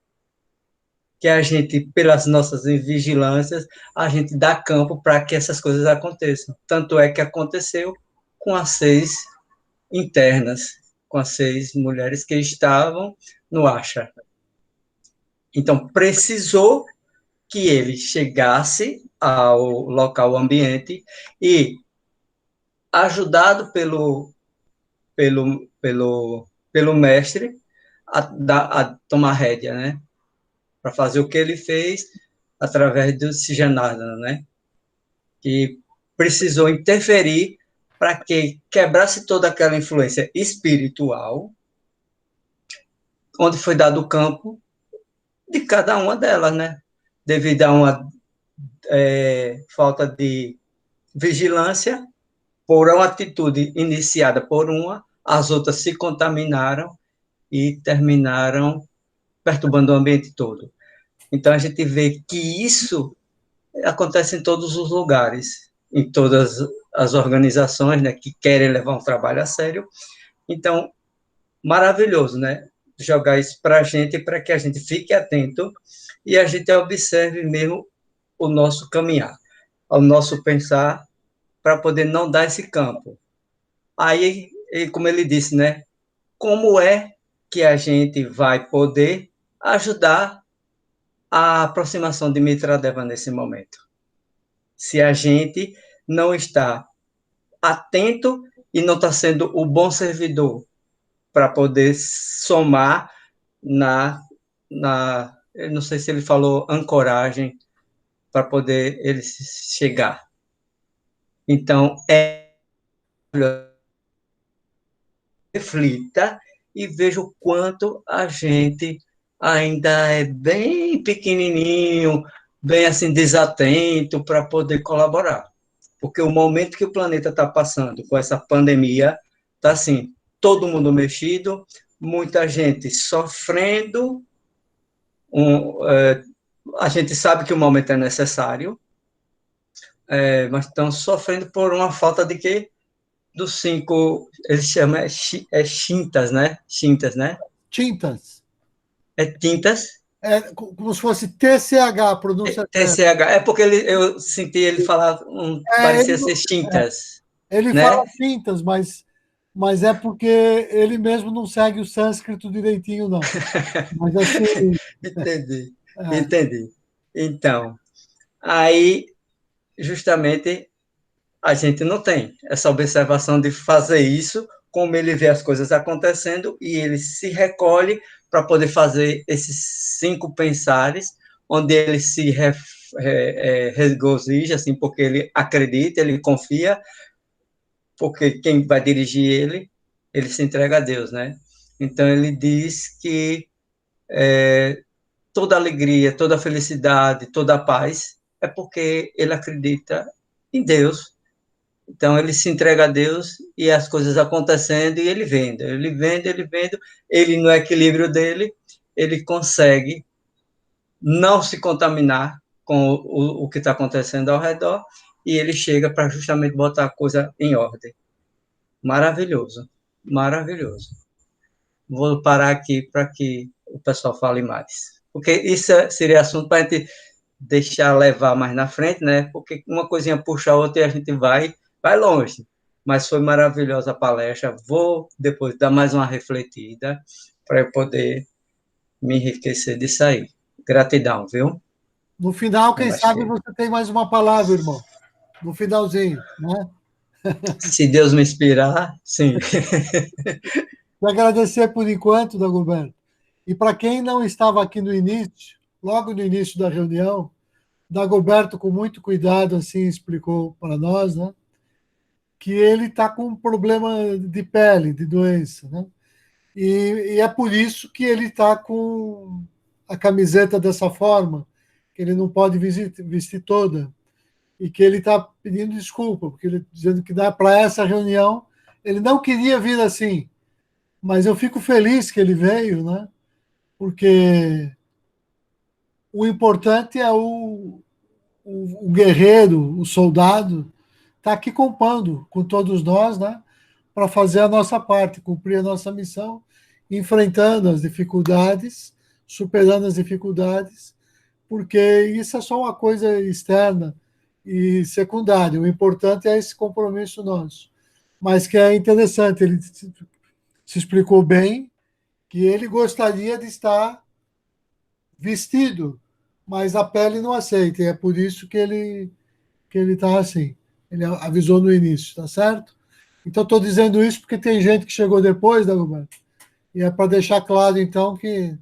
Que a gente, pelas nossas vigilâncias, a gente dá campo para que essas coisas aconteçam. Tanto é que aconteceu com as 6 internas, com as 6 mulheres que estavam no Acha. Então, precisou que ele chegasse ao local ambiente e, ajudado pelo mestre, a tomar rédea, né? Para fazer o que ele fez através do Sijanardana, né? Que precisou interferir para que quebrasse toda aquela influência espiritual, onde foi dado o campo de cada uma delas, né? Devido a uma falta de vigilância, por uma atitude iniciada por uma, as outras se contaminaram e terminaram perturbando o ambiente todo. Então, a gente vê que isso acontece em todos os lugares, em todas as organizações, né, que querem levar um trabalho a sério. Então, maravilhoso, né? Jogar isso para a gente, para que a gente fique atento e a gente observe mesmo o nosso caminhar, o nosso pensar, para poder não dar esse campo. Aí, como ele disse, né? Como é que a gente vai poder ajudar a aproximação de Mitradeva nesse momento? Se a gente não está atento e não está sendo o bom servidor para poder somar eu não sei se ele falou ancoragem, para poder ele chegar. Então, reflita e veja o quanto a gente ainda é bem pequenininho, bem assim desatento para poder colaborar. Porque o momento que o planeta está passando com essa pandemia, está assim, todo mundo mexido, muita gente sofrendo, a gente sabe que o momento é necessário, mas estão sofrendo por uma falta de quê? Dos 5, eles chamam chintas, né? Chintas, né? Tintas. É tintas. É como se fosse TCH, pronúncia certa. TCH. É porque eu senti ele falar, parecia Ele, ser chintas, ele fala né? tintas, mas é porque ele mesmo não segue o sânscrito direitinho, não. Mas assim, Entendi, é, entendi. Então, aí, justamente, a gente não tem essa observação de fazer isso, como ele vê as coisas acontecendo, e ele se recolhe para poder fazer esses 5 pensares, onde ele se regozija, assim, porque ele acredita, ele confia, porque quem vai dirigir ele se entrega a Deus, né? Então, ele diz que toda alegria, toda felicidade, toda paz é porque ele acredita em Deus. Então ele se entrega a Deus e as coisas acontecendo e ele vendo, ele no equilíbrio dele, ele consegue não se contaminar com o que está acontecendo ao redor e ele chega para justamente botar a coisa em ordem. Maravilhoso, maravilhoso. Vou parar aqui para que o pessoal fale mais. Porque isso seria assunto para a gente deixar levar mais na frente, né? Porque uma coisinha puxa a outra e a gente vai longe. Mas foi maravilhosa a palestra. Vou depois dar mais uma refletida para eu poder me enriquecer disso aí. Gratidão, viu? no final, quem sabe Namastê. você tem mais uma palavra, irmão. No finalzinho, né? Se Deus me inspirar, sim. Quero agradecer por enquanto, Dagoberto. E para quem não estava aqui no início, logo no início da reunião, Dagoberto, com muito cuidado, assim, explicou para nós, né, que ele está com um problema de pele, de doença, né? E é por isso que ele está com a camiseta dessa forma, que ele não pode vestir toda, e que ele está pedindo desculpa, porque ele dizendo que dá para essa reunião, ele não queria vir assim, mas eu fico feliz que ele veio, né? Porque o importante é o guerreiro, o soldado, está aqui compondo com todos nós, né? Para fazer a nossa parte, cumprir a nossa missão, enfrentando as dificuldades, superando as dificuldades, porque isso é só uma coisa externa e secundária. O importante é esse compromisso nosso. Mas que é interessante, ele se explicou bem que ele gostaria de estar vestido, mas a pele não aceita. E é por isso que ele está assim. Ele avisou no início, tá certo? Então, estou dizendo isso porque tem gente que chegou depois, Dagoberto, e é para deixar claro, então, que.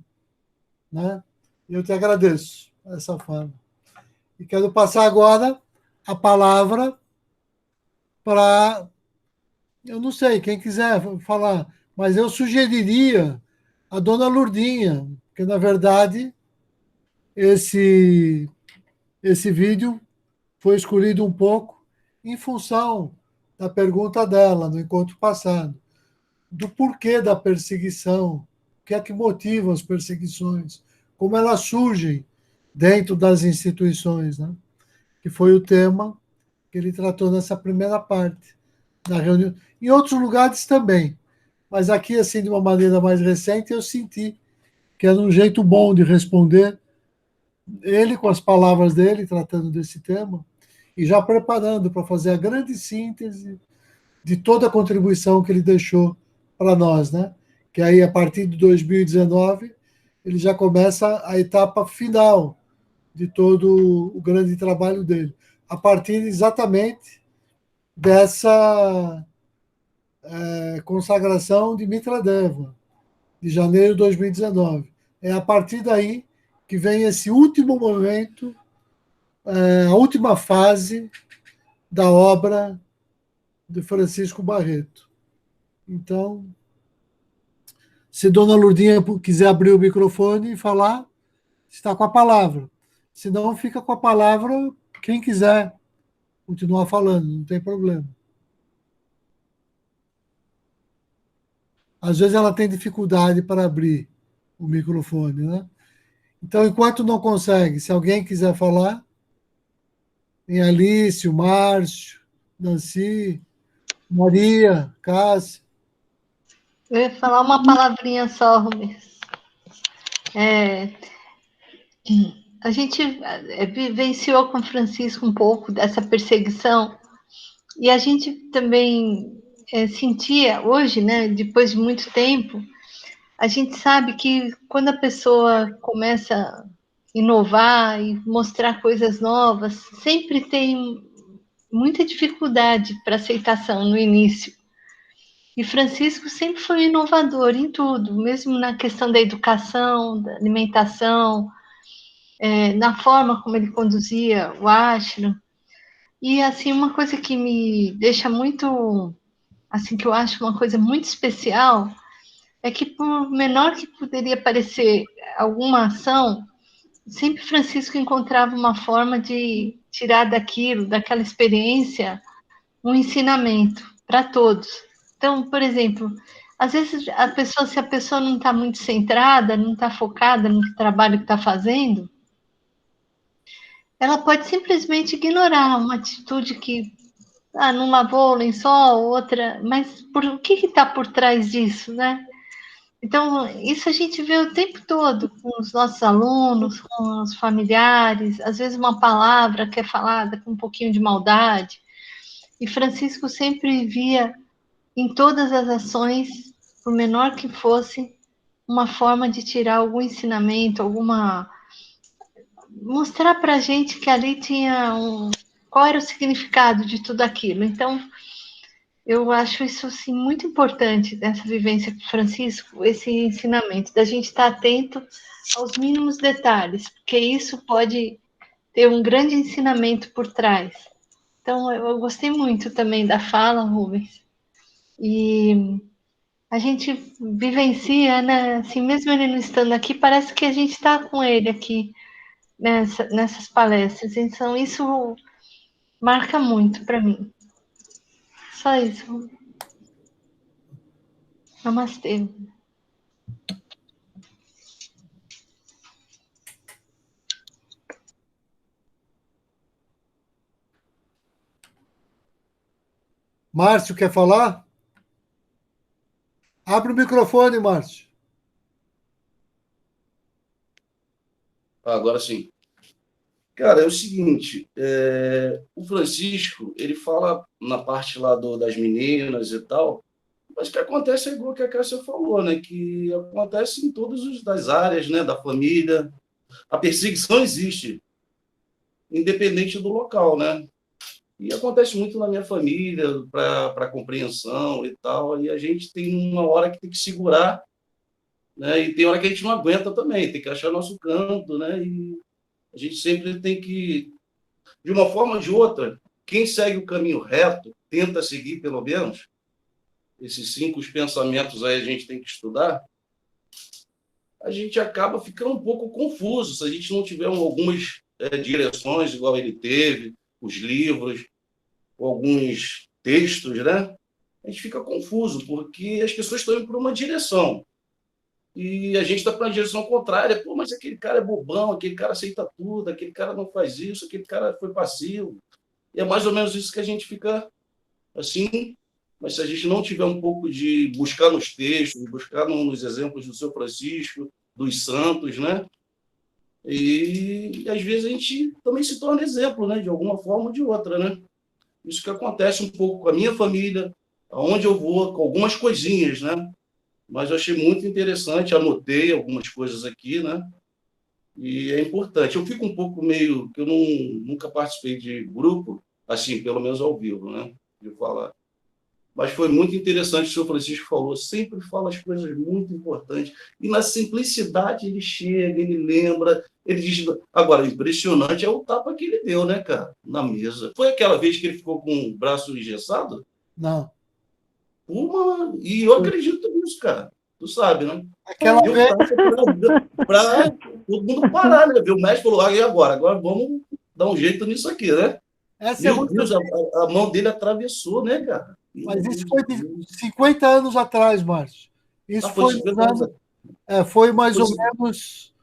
Né, eu te agradeço dessa forma. E quero passar agora a palavra para. Eu não sei, quem quiser falar, mas eu sugeriria a dona Lurdinha, porque, na verdade, esse, esse vídeo foi escolhido um pouco em função da pergunta dela no encontro passado, do porquê da perseguição, o que é que motiva as perseguições, como elas surgem dentro das instituições, né? Que foi o tema que ele tratou nessa primeira parte da reunião. Em outros lugares também, mas aqui, assim, de uma maneira mais recente, eu senti que era um jeito bom de responder, ele com as palavras dele, tratando desse tema, e já preparando para fazer a grande síntese de toda a contribuição que ele deixou para nós, né? Que aí, a partir de 2019, ele já começa a etapa final de todo o grande trabalho dele, a partir exatamente dessa consagração de Mitradeva, de janeiro de 2019. É a partir daí que vem esse último momento, a última fase da obra de Francisco Barreto. Então, Se Dona Lurdinha quiser abrir o microfone e falar, está com a palavra. Se não, fica com a palavra quem quiser continuar falando, não tem problema. Às vezes ela tem dificuldade para abrir o microfone, né? Então, enquanto não consegue, se alguém quiser falar, tem Alice, o Márcio, Nancy, Maria, Cássia. Eu ia falar uma palavrinha só, Rubens. A gente vivenciou com o Francisco um pouco dessa perseguição e a gente também sentia hoje, né, depois de muito tempo, a gente sabe que quando a pessoa começa a inovar e mostrar coisas novas, sempre tem muita dificuldade para aceitação no início. E Francisco sempre foi um inovador em tudo, mesmo na questão da educação, da alimentação, na forma como ele conduzia o ashram. E, assim, uma coisa que me deixa muito, assim, que eu acho uma coisa muito especial, é que por menor que poderia parecer alguma ação, sempre Francisco encontrava uma forma de tirar daquilo, daquela experiência, um ensinamento para todos. Então, por exemplo, às vezes se a pessoa não está muito centrada, não está focada no trabalho que está fazendo, ela pode simplesmente ignorar uma atitude que não lavou o lençol, outra, mas o que está por trás disso, né? Então, isso a gente vê o tempo todo com os nossos alunos, com os familiares, às vezes uma palavra que é falada com um pouquinho de maldade. E Francisco sempre via em todas as ações, por menor que fosse, uma forma de tirar algum ensinamento, mostrar para a gente que ali tinha qual era o significado de tudo aquilo. Então, eu acho isso assim, muito importante dessa vivência com Francisco, esse ensinamento, da gente estar atento aos mínimos detalhes, porque isso pode ter um grande ensinamento por trás. Então, eu gostei muito também da fala, Rubens, e a gente vivencia, né? Assim, mesmo ele não estando aqui, parece que a gente está com ele aqui nessas palestras. Então, isso marca muito para mim. Só isso. Namastê. Márcio, quer falar? Abre o microfone, Márcio. Agora sim. Cara, é o seguinte, o Francisco, ele fala na parte lá das meninas e tal, mas o que acontece é igual que a Cássia falou, né? Que acontece em todas as áreas, né? Da família. A perseguição existe, independente do local, né? E acontece muito na minha família, para compreensão e tal, e a gente tem uma hora que tem que segurar, né? E tem hora que a gente não aguenta também, tem que achar nosso canto, né? E a gente sempre tem que, de uma forma ou de outra, quem segue o caminho reto, tenta seguir pelo menos, esses 5 pensamentos aí a gente tem que estudar, a gente acaba ficando um pouco confuso se a gente não tiver algumas direções, igual ele teve, os livros, alguns textos, né? A gente fica confuso, porque as pessoas estão indo para uma direção e a gente está para uma direção contrária. Pô, mas aquele cara é bobão, aquele cara aceita tudo, aquele cara não faz isso, aquele cara foi passivo. E é mais ou menos isso que a gente fica assim, mas se a gente não tiver um pouco de buscar nos textos, buscar nos exemplos do seu Francisco, dos santos, né? E às vezes a gente também se torna exemplo, né? De alguma forma ou de outra, né? Isso que acontece um pouco com a minha família, aonde eu vou, com algumas coisinhas, né? Mas eu achei muito interessante, anotei algumas coisas aqui, né? E é importante. Eu fico um pouco meio, que eu nunca participei de grupo, assim, pelo menos ao vivo, né? De falar. Mas foi muito interessante o que o senhor Francisco falou, sempre fala as coisas muito importantes, e na simplicidade ele chega, ele lembra, ele diz... Agora, o impressionante é o tapa que ele deu, né, cara, na mesa. Foi aquela vez que ele ficou com o braço engessado? Não. E eu acredito nisso, cara. Tu sabe, né? Aquela E o vez, Cássio, para todo mundo parar, né? Viu? O mestre falou, e agora? Agora vamos dar um jeito nisso aqui, né? essa é Meu muito. Deus, a mão dele atravessou, né, cara? Meu Mas isso Deus foi do de céu. 50 anos atrás, Márcio. Isso Foi foi nos 50 anos. anos. Foi mais Foi, ou menos.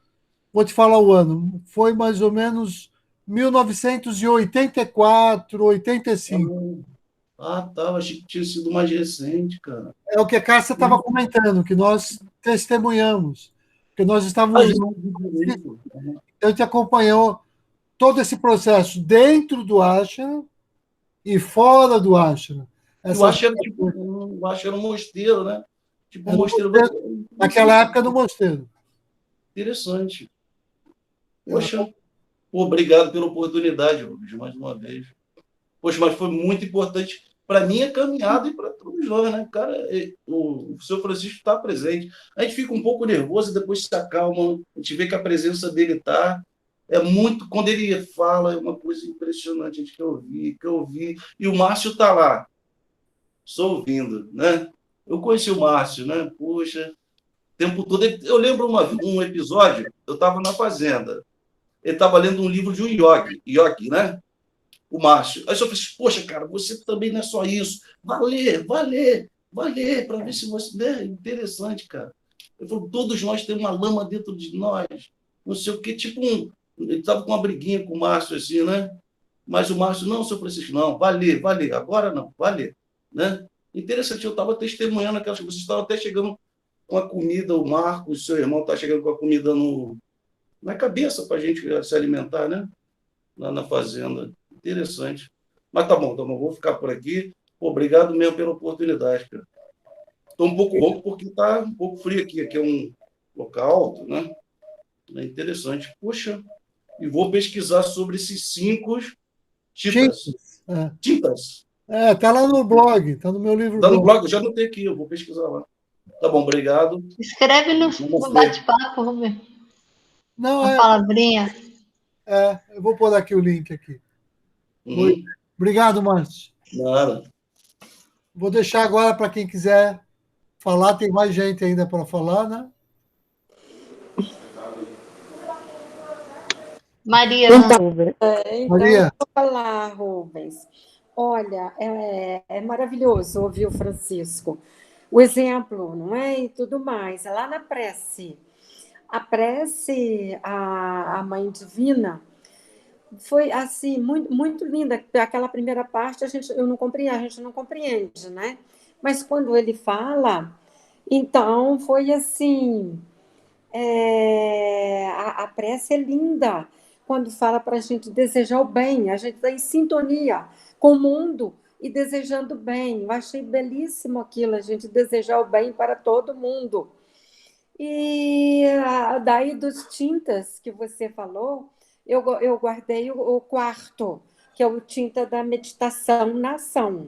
Vou te falar o ano. Foi mais ou menos 1984, 85. tá. Eu achei que tinha sido mais recente, cara. É o que a Cássia estava comentando, que nós testemunhamos. Que nós Ah, estávamos eu juntos. não vi direito. A gente acompanhou todo esse processo dentro do ashram e fora do ashram. Eu Essas, acho que era tipo, eu acho que era um mosteiro, né? Tipo um era no mosteiro. mosteiro, naquela época no mosteiro. Interessante. Era- Poxa, obrigado pela oportunidade, Rubens, mais uma vez. Poxa, mas foi muito importante para minha caminhada e para todos nós, né? Cara, o seu Francisco está presente. A gente fica um pouco nervoso e depois se acalma. A gente vê que a presença dele está. É muito. Quando ele fala, é uma coisa impressionante. A gente quer ouvir, quer ouvir. E o Márcio está lá, só ouvindo, né? Eu conheci o Márcio, né? Poxa, o tempo todo. Eu lembro um episódio, eu estava na fazenda. Ele estava lendo um livro de um yogi, né? O Márcio. Aí eu falei assim, poxa, cara, você também não é só isso. Vai ler, para ver se você. É interessante, cara. Ele falou, todos nós temos uma lama dentro de nós. Não sei o quê, tipo um. Ele estava com uma briguinha com o Márcio, assim, né? Mas o Márcio, não, seu Francisco, não, vai ler, agora não, vai ler. Né? Interessante, eu estava testemunhando aquelas coisas, vocês estavam até chegando com a comida, o Marcos, seu irmão, está chegando com a comida na cabeça para a gente se alimentar, né? Lá na fazenda. Interessante. Mas tá bom, vou ficar por aqui. Obrigado mesmo pela oportunidade, cara. Estou um pouco rouco porque está um pouco frio aqui. Aqui é um local alto, né? É interessante. Poxa, e vou pesquisar sobre esses 5 tintas. Tintas. É. Tintas. Tá lá no blog, tá no meu livro Dá no blog. blog, eu já anotei aqui, eu vou pesquisar lá. Tá bom, obrigado. Escreve no bate-papo, Rubem. Não, Uma palavrinha. eu vou pôr aqui o link aqui. Uhum. Obrigado, Márcio. Nada. Vou deixar agora para quem quiser falar, tem mais gente ainda para falar, né? Maria, Então, Maria. vou falar, Rubens. Olha, é maravilhoso ouvir o Francisco. O exemplo, não é? E tudo mais. É lá na prece. A prece à Mãe Divina foi, assim, muito, muito linda. Aquela primeira parte a gente não compreende, né? Mas quando ele fala, então foi assim... a prece é linda quando fala para a gente desejar o bem, a gente está em sintonia com o mundo e desejando bem. Eu achei belíssimo aquilo, a gente desejar o bem para todo mundo. E daí dos tintas que você falou, eu guardei o quarto, que é o tinta da meditação na ação,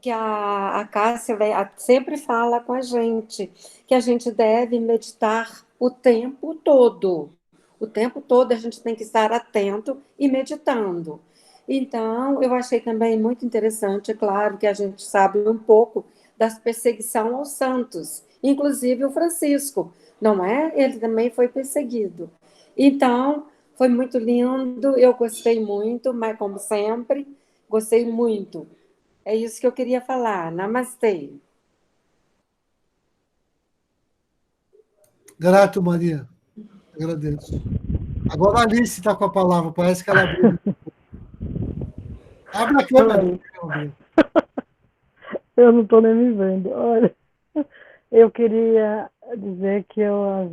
que a Cássia sempre fala com a gente, que a gente deve meditar o tempo todo. O tempo todo a gente tem que estar atento e meditando. Então, eu achei também muito interessante, claro, que a gente sabe um pouco das perseguição aos santos, inclusive o Francisco, não é? Ele também foi perseguido. Então, foi muito lindo, eu gostei muito, mas como sempre, gostei muito. É isso que eu queria falar. Namastê. Grato, Maria. Agradeço. Agora a Alice está com a palavra, parece que ela abriu. Abre a câmera. Eu não estou nem me vendo. Olha, eu queria dizer que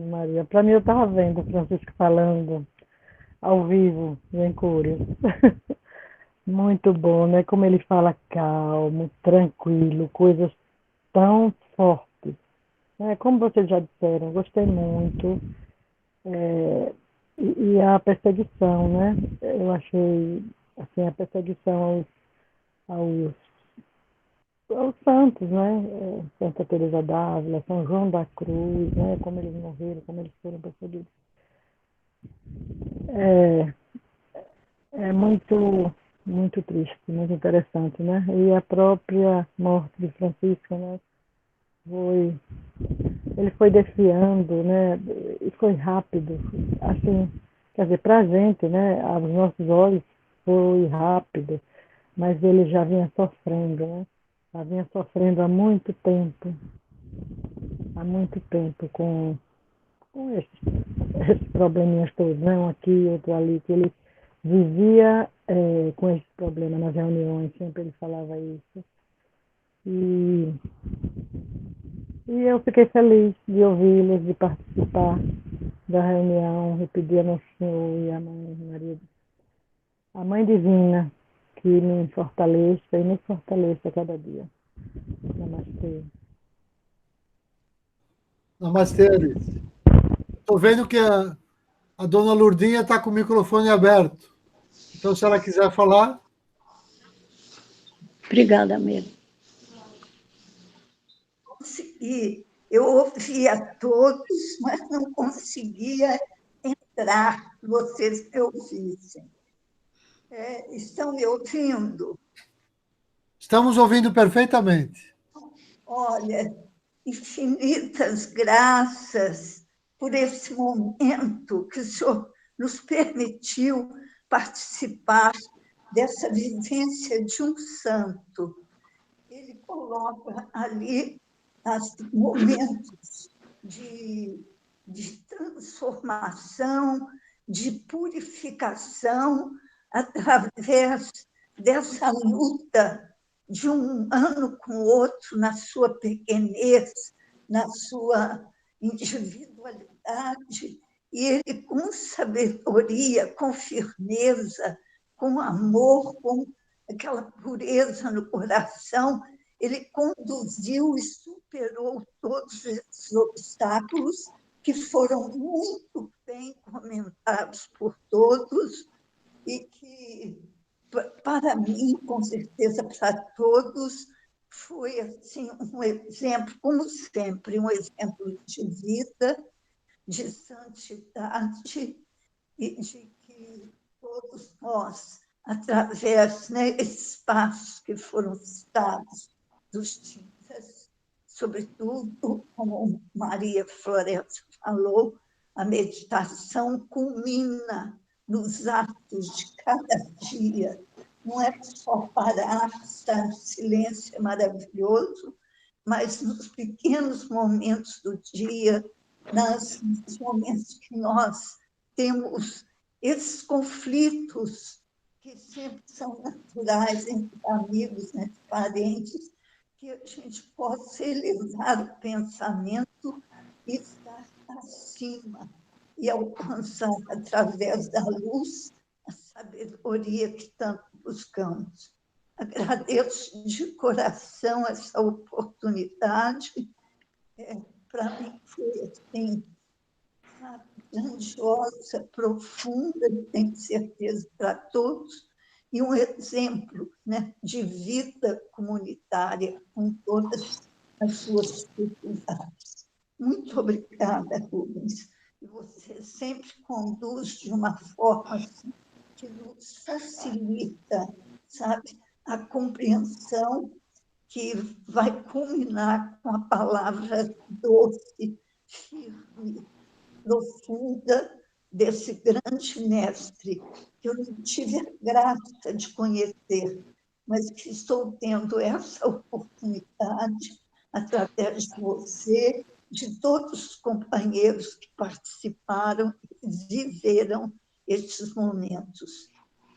Maria, para mim eu estava vendo o Francisco falando ao vivo em Cúrias. Muito bom, né? Como ele fala calmo, tranquilo, coisas tão fortes. Como vocês já disseram, gostei muito. E a perseguição, né? Eu achei assim, a perseguição aos santos, né? Santa Teresa d'Ávila, São João da Cruz, né? Como eles morreram, como eles foram perseguidos. É muito, muito triste, muito interessante, né? E a própria morte de Francisco, né? ele foi desfiando, né? E foi rápido, assim, quer dizer, para a gente, né? Aos nossos olhos foi rápido, mas ele já vinha sofrendo, né? Já vinha sofrendo há muito tempo com esses probleminhas todos, né? Um aqui, outro ali, que ele vivia com esses problemas nas reuniões, sempre ele falava isso. E eu fiquei feliz de ouvi-los, de participar da reunião, e pedir a Nosso Senhor e a Mãe Maria, a Mãe Divina, que me fortaleça e nos fortaleça cada dia. Namastê. Namastê, Alice. Estou vendo que a dona Lourdinha está com o microfone aberto. Então, se ela quiser falar. Obrigada, amiga. Eu ouvia todos, mas não conseguia entrar, que vocês me ouvissem. Estão me ouvindo? Estamos ouvindo perfeitamente. Olha, infinitas graças por esse momento que o Senhor nos permitiu participar dessa vivência de um santo. Ele coloca ali os momentos de transformação, de purificação, através dessa luta de um ano com o outro, na sua pequenez, na sua individualidade, e ele, com sabedoria, com firmeza, com amor, com aquela pureza no coração, ele conduziu e superou todos esses obstáculos que foram muito bem comentados por todos e que, para mim, com certeza para todos, foi assim, um exemplo, como sempre, um exemplo de vida, de santidade e de que todos nós, através desses passos que foram citados dos dias, sobretudo, como Maria Florencio falou, a meditação culmina nos atos de cada dia. Não é só parar, estar em silêncio, é maravilhoso, mas nos pequenos momentos do dia, nos momentos que nós temos esses conflitos que sempre são naturais entre amigos, entre parentes, que a gente possa elevar o pensamento e estar acima e alcançar, através da luz, a sabedoria que tanto buscamos. Agradeço de coração essa oportunidade. Para mim foi assim, grandiosa, profunda, tenho certeza, para todos, e um exemplo, né, de vida comunitária com todas as suas dificuldades. Muito obrigada, Rubens. E você sempre conduz de uma forma assim, que nos facilita, sabe, a compreensão, que vai culminar com a palavra doce, firme, profunda desse grande mestre, que eu não tive a graça de conhecer, mas que estou tendo essa oportunidade através de você, de todos os companheiros que participaram e viveram estes momentos.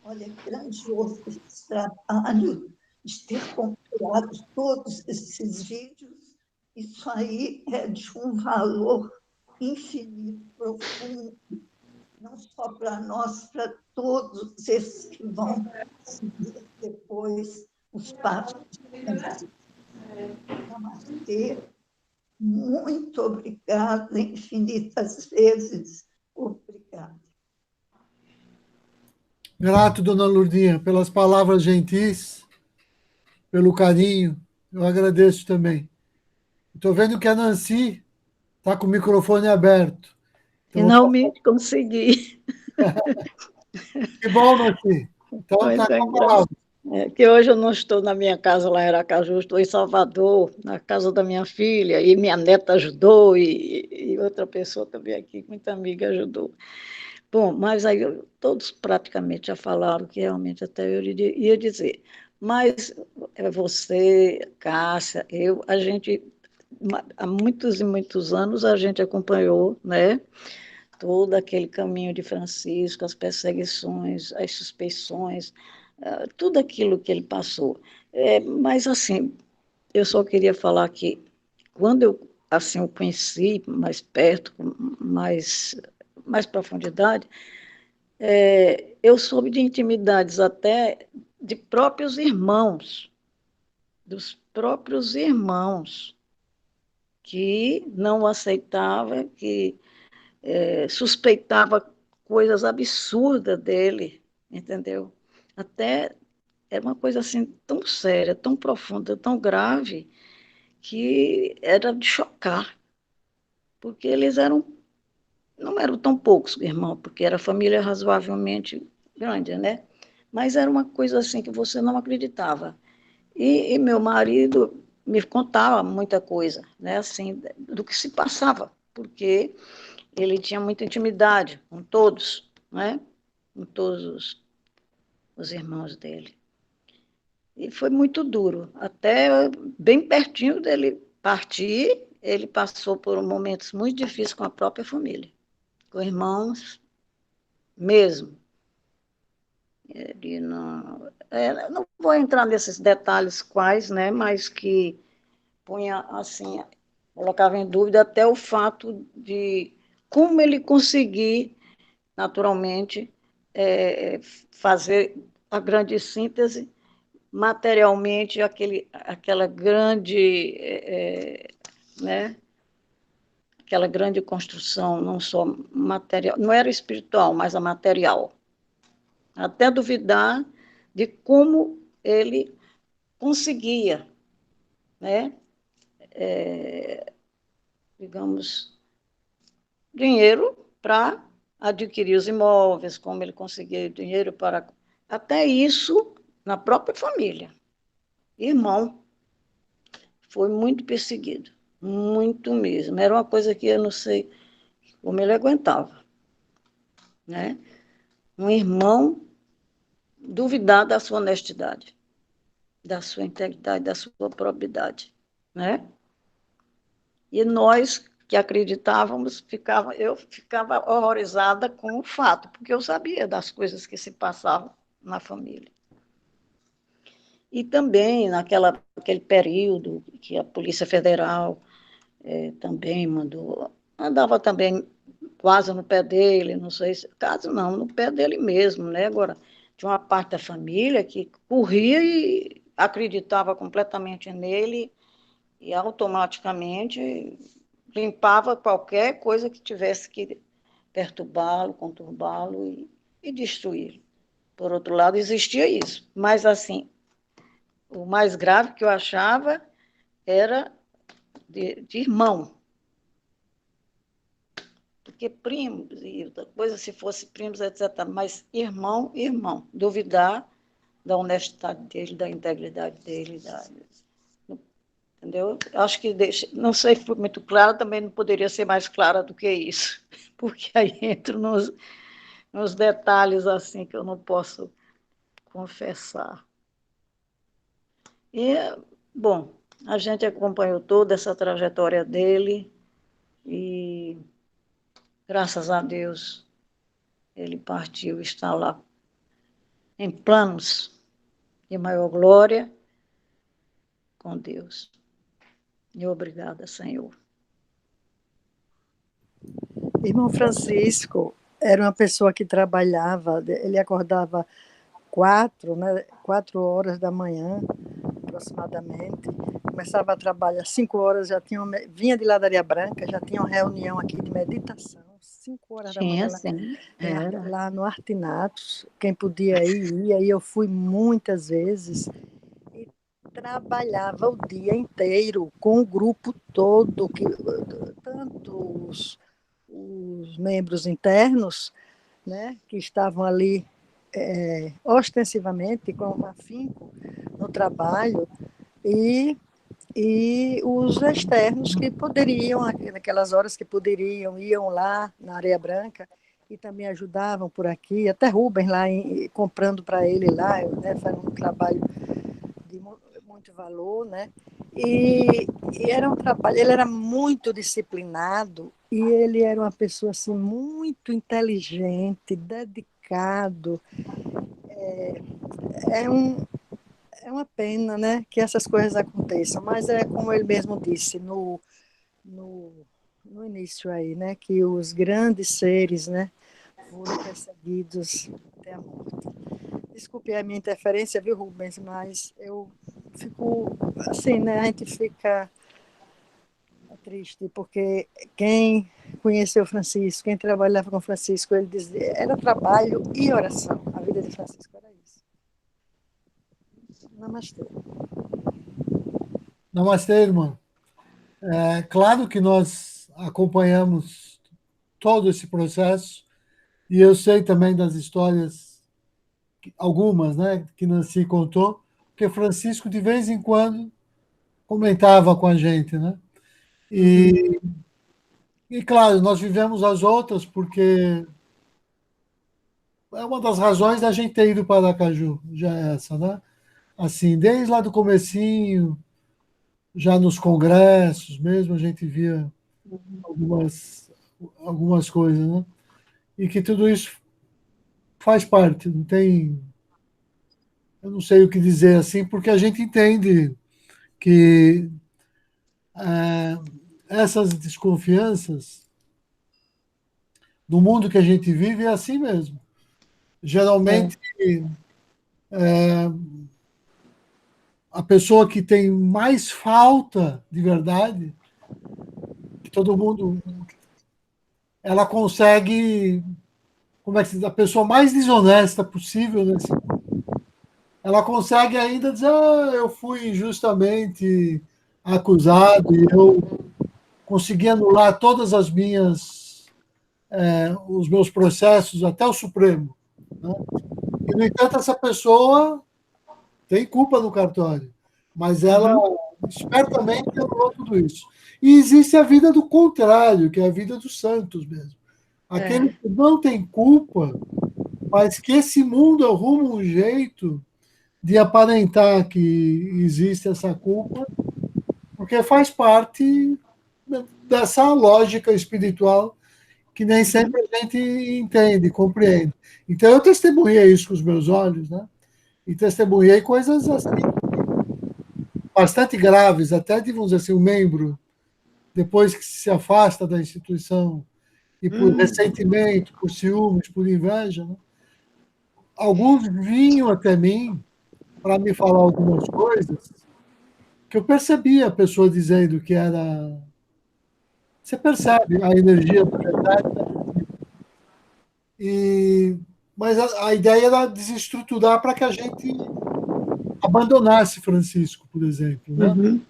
Olha, é grandioso esse trabalho de ter compilado todos esses vídeos. Isso aí é de um valor infinito, profundo, não só para nós, para todos esses que vão seguir depois os passos de Namastê. Muito obrigada, infinitas vezes. Obrigada. Grato, dona Lourdinha, pelas palavras gentis, pelo carinho. Eu agradeço também. Estou vendo que a Nancy está com o microfone aberto. Então, Finalmente consegui. que bom, Nancy. Então, está com a palavra. Que hoje eu não estou na minha casa lá em Aracaju, estou em Salvador, na casa da minha filha, e minha neta ajudou, e outra pessoa também aqui, muita amiga ajudou. Bom, mas aí todos praticamente já falaram que realmente até eu ia dizer. Mas você, Cássia, a gente, há muitos e muitos anos, a gente acompanhou, né, todo aquele caminho de Francisco, as perseguições, as suspeições, tudo aquilo que ele passou. Mas, assim, eu só queria falar que, quando eu assim, o conheci mais perto, com mais profundidade, eu soube de intimidades até de próprios irmãos, dos próprios irmãos, que não aceitava, que suspeitava coisas absurdas dele, entendeu? Até era uma coisa assim tão séria, tão profunda, tão grave, que era de chocar, porque eles não eram tão poucos irmãos, porque era família razoavelmente grande, né? Mas era uma coisa assim que você não acreditava. E meu marido me contava muita coisa, né? Assim, do que se passava, porque ele tinha muita intimidade com todos, né? Com todos os irmãos dele. E foi muito duro. Até bem pertinho dele partir, ele passou por momentos muito difíceis com a própria família, com irmãos mesmo. Ele não vou entrar nesses detalhes quais, né, mas que punha assim, colocava em dúvida até o fato de como ele conseguir, naturalmente, fazer a grande síntese materialmente, aquela grande, né, aquela grande construção, não só material, não era espiritual, mas a material. Até duvidar de como ele conseguia, né, digamos, dinheiro para adquirir os imóveis, como ele conseguia dinheiro para... Até isso na própria família. Irmão foi muito perseguido, muito mesmo. Era uma coisa que eu não sei como ele aguentava, né? Um irmão duvidar da sua honestidade, da sua integridade, da sua probidade, né? E nós que acreditávamos, eu ficava horrorizada com o fato, porque eu sabia das coisas que se passavam na família. E também naquele período que a Polícia Federal também andava também quase no pé dele, não sei se, caso não, no pé dele mesmo, né? Agora, tinha uma parte da família que corria e acreditava completamente nele e automaticamente limpava qualquer coisa que tivesse que perturbá-lo, conturbá-lo e destruí-lo. Por outro lado, existia isso. Mas, assim, o mais grave que eu achava era de irmão. Porque primos, e outra coisa, se fosse primos, etc. Mas irmão, irmão. Duvidar da honestidade dele, da integridade dele, entendeu? Acho que, não sei se foi muito clara, também não poderia ser mais clara do que isso, porque aí entro nos detalhes assim que eu não posso confessar. E, bom, a gente acompanhou toda essa trajetória dele e, graças a Deus, ele partiu, está lá em planos de maior glória com Deus. E obrigada, Senhor. Irmão Francisco era uma pessoa que trabalhava, ele acordava 4 horas da manhã, aproximadamente, começava a trabalhar 5 horas, vinha de Ladaria Branca, já tinha uma reunião aqui de meditação, 5 horas da manhã, Sim, lá no Artinatos, quem podia ir, ia, e eu fui muitas vezes, e trabalhava o dia inteiro com o grupo todo, tanto os membros internos, né, que estavam ali ostensivamente, com afinco no trabalho, e os externos que poderiam, naquelas horas que poderiam, iam lá na Areia Branca e também ajudavam por aqui, até Rubens lá, comprando para ele lá, né, fazendo um trabalho de muito valor, né? E era um trabalho, ele era muito disciplinado e ele era uma pessoa assim, muito inteligente, dedicado. É uma pena, né, que essas coisas aconteçam, mas é como ele mesmo disse no, no início aí, né, que os grandes seres, né, foram perseguidos até a morte. Desculpe a minha interferência, viu, Rubens, mas eu fico assim, né, a gente fica triste, porque quem conheceu Francisco, quem trabalhava com Francisco, ele dizia, era trabalho e oração. A vida de Francisco era isso. Namastê. Namastê, irmã. É claro que nós acompanhamos todo esse processo e eu sei também das histórias, algumas, né, que Nancy contou, porque Francisco de vez em quando comentava com a gente, né? E claro, nós vivemos as outras porque é uma das razões da gente ter ido para Aracaju, já é essa, né? Assim, desde lá do comecinho, já nos congressos mesmo, a gente via algumas coisas, né? E que tudo isso faz parte, não tem. Eu não sei o que dizer assim, porque a gente entende que essas desconfianças do mundo que a gente vive é assim mesmo. Geralmente, a pessoa que tem mais falta de verdade, que todo mundo, ela consegue, como é que se diz, a pessoa mais desonesta possível nesse ela consegue ainda dizer, eu fui injustamente acusado e eu consegui anular todas as minhas, os meus processos até o Supremo. Né? E, no entanto, essa pessoa tem culpa no cartório, mas ela espertamente anulou tudo isso. E existe a vida do contrário, que é a vida dos santos mesmo. Aquele que não tem culpa, mas que esse mundo arruma um jeito de aparentar que existe essa culpa, porque faz parte dessa lógica espiritual que nem sempre a gente entende, compreende. Então, eu testemunhei isso com os meus olhos, né? E testemunhei coisas assim, bastante graves, até de, vamos dizer assim, um membro, depois que se afasta da instituição, e por ressentimento, por ciúmes, por inveja, né? Alguns vinham até mim para me falar algumas coisas que eu percebia a pessoa dizendo que era. Você percebe a energia da verdade. Mas a ideia era desestruturar para que a gente abandonasse Francisco, por exemplo. Né?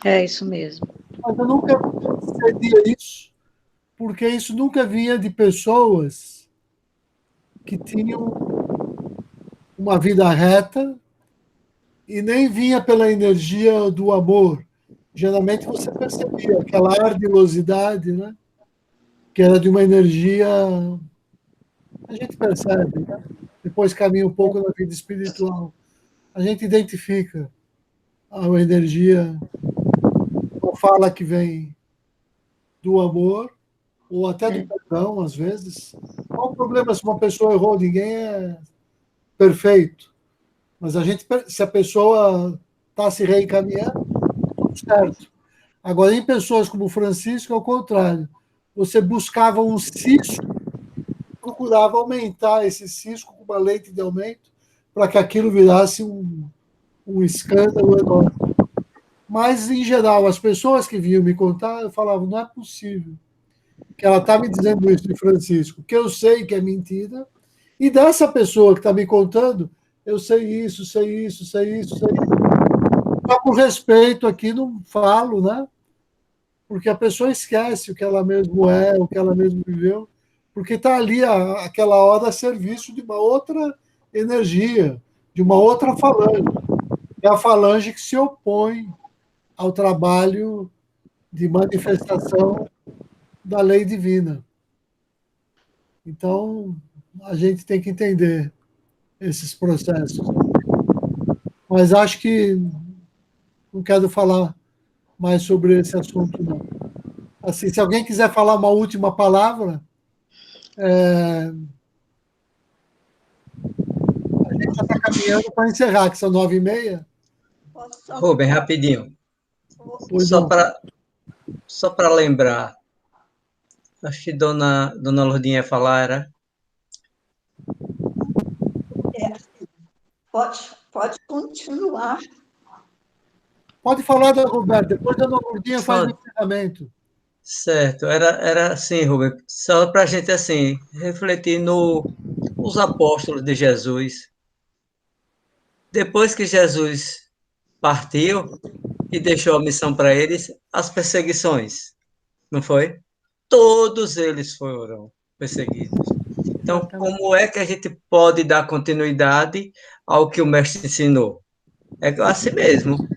É isso mesmo. Mas eu nunca cedia isso, porque isso nunca vinha de pessoas que tinham uma vida reta e nem vinha pela energia do amor. Geralmente você percebia aquela ardilosidade, né? Que era de uma energia. A gente percebe, né? Depois caminha um pouco na vida espiritual. A gente identifica a energia, ou fala que vem do amor, ou até do perdão, às vezes. Qual o problema se uma pessoa errou? Ninguém é perfeito. Mas se a pessoa está se reencaminhando, tudo certo. Agora, em pessoas como o Francisco, é o contrário. Você buscava um cisco, procurava aumentar esse cisco com uma lente de aumento para que aquilo virasse um escândalo enorme. Mas, em geral, as pessoas que vinham me contar, eu falava, não é possível que ela está me dizendo isso de Francisco, que eu sei que é mentira, e dessa pessoa que está me contando, eu sei isso, sei isso, sei isso, sei isso. Só por respeito aqui não falo, né? Porque a pessoa esquece o que ela mesmo é, o que ela mesmo viveu, porque está ali aquela hora a serviço de uma outra energia, de uma outra falange. É a falange que se opõe ao trabalho de manifestação da lei divina. Então, a gente tem que entender esses processos. Mas acho que não quero falar mais sobre esse assunto, não. Assim, se alguém quiser falar uma última palavra, a gente já está caminhando para encerrar, que são 9h30. Rubem, rapidinho. Pois não. Só para lembrar, acho que Dona Lourdinha ia falar, era? Pode continuar. Pode falar, Roberto, depois a Dona Lourdinha faz o encerramento. Certo, era assim, Rubem, só para a gente assim, refletir nos apóstolos de Jesus. Depois que Jesus partiu e deixou a missão para eles, as perseguições, não foi? Todos eles foram perseguidos. Então, como é que a gente pode dar continuidade ao que o mestre ensinou? É assim mesmo,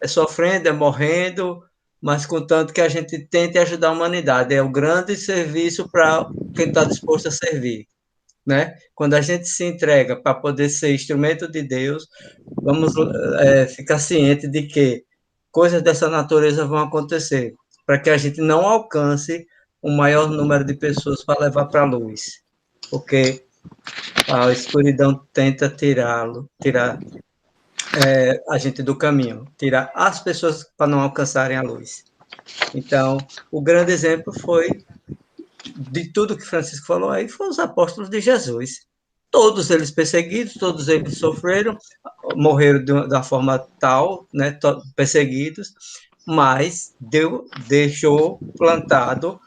é sofrendo, é morrendo, mas contanto que a gente tente ajudar a humanidade. É o grande serviço para quem está disposto a servir, né? Quando a gente se entrega para poder ser instrumento de Deus, vamos ficar ciente de que coisas dessa natureza vão acontecer, para que a gente não alcance o maior número de pessoas para levar para a luz, porque a escuridão tenta tirar a gente do caminho, tirar as pessoas para não alcançarem a luz. Então, o grande exemplo foi, de tudo que Francisco falou aí, foram os apóstolos de Jesus. Todos eles perseguidos, todos eles sofreram, morreram da forma tal, né, perseguidos, mas Deus deixou plantado,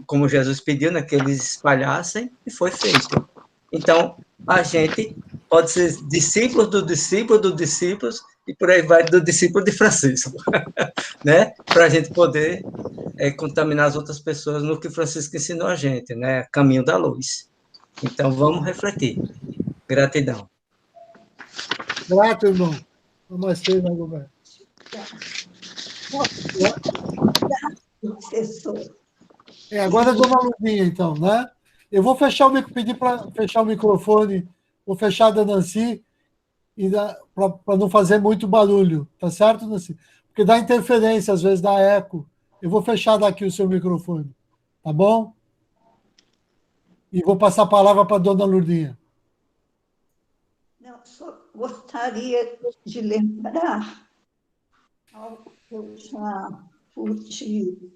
como Jesus pediu, né, que eles espalhassem, e foi feito. Então, a gente pode ser discípulos do discípulo dos discípulos, e por aí vai do discípulo de Francisco, né? Para a gente poder contaminar as outras pessoas no que Francisco ensinou a gente, né? Caminho da luz. Então, vamos refletir. Gratidão. Grato, irmão. Nós três, né, Roberto? Professor. Agora a Dona Lourdinha, então, né? Eu vou pedir para fechar o microfone, vou fechar da Nancy, para não fazer muito barulho, tá certo, Nancy? Porque dá interferência, às vezes dá eco. Eu vou fechar daqui o seu microfone, tá bom? E vou passar a palavra para a Dona Lourdinha. Não, só gostaria de lembrar algo que eu já pude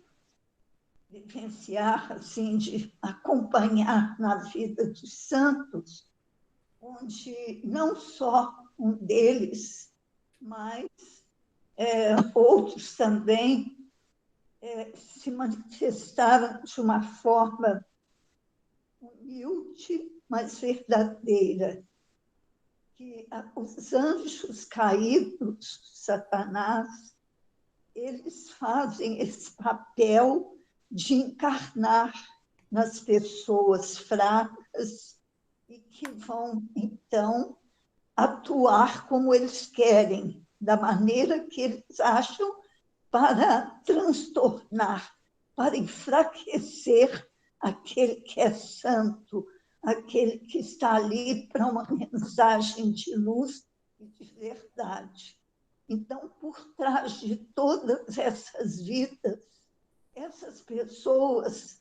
vivenciar, assim, de acompanhar na vida dos santos, onde não só um deles, mas outros também se manifestaram de uma forma humilde, mas verdadeira. Que os anjos caídos, Satanás, eles fazem esse papel de encarnar nas pessoas fracas e que vão, então, atuar como eles querem, da maneira que eles acham, para transtornar, para enfraquecer aquele que é santo, aquele que está ali para uma mensagem de luz e de verdade. Então, por trás de todas essas vidas, essas pessoas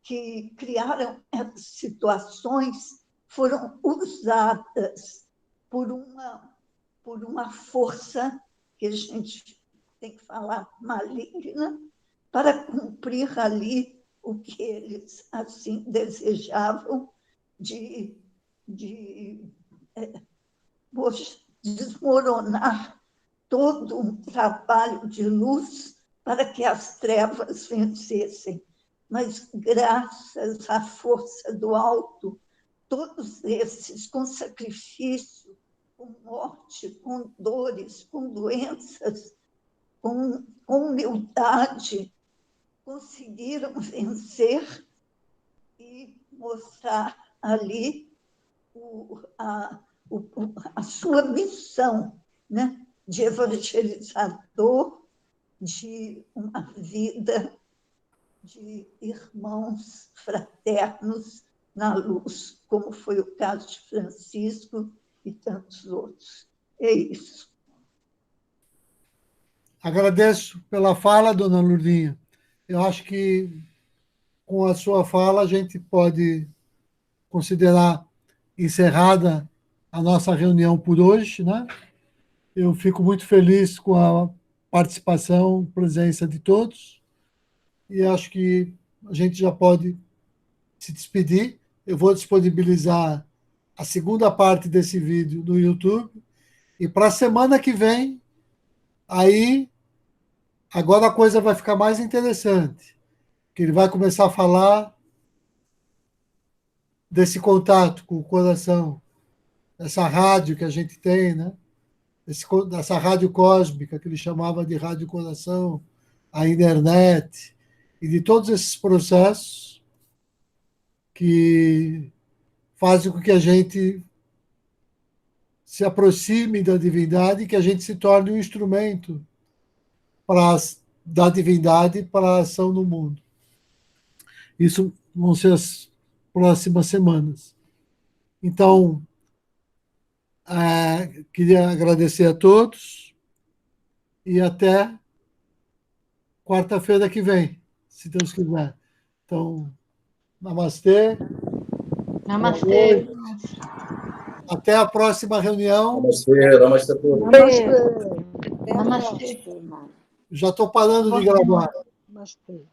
que criaram essas situações foram usadas por uma força que a gente tem que falar maligna, para cumprir ali o que eles assim desejavam de desmoronar todo um trabalho de luz para que as trevas vencessem. Mas, graças à força do alto, todos esses, com sacrifício, com morte, com dores, com doenças, com humildade, conseguiram vencer e mostrar ali a sua missão, né, de evangelizador, de uma vida de irmãos fraternos na luz, como foi o caso de Francisco e tantos outros. É isso. Agradeço pela fala, dona Lourdinha. Eu acho que com a sua fala a gente pode considerar encerrada a nossa reunião por hoje, né? Eu fico muito feliz com a participação, presença de todos, e acho que a gente já pode se despedir. Eu vou disponibilizar a segunda parte desse vídeo no YouTube, e para a semana que vem, aí, agora a coisa vai ficar mais interessante, que ele vai começar a falar desse contato com o coração, essa rádio que a gente tem, né? Dessa rádio cósmica, que ele chamava de rádio coração, a internet, e de todos esses processos que fazem com que a gente se aproxime da divindade e que a gente se torne um instrumento da divindade para a ação no mundo. Isso vão ser as próximas semanas. Então, queria agradecer a todos e até quarta-feira que vem, se Deus quiser. Então, namastê. Namastê. Até a próxima reunião. Namastê, namastê a todos. Namastê. Namastê. Já estou parando de gravar. Namastê.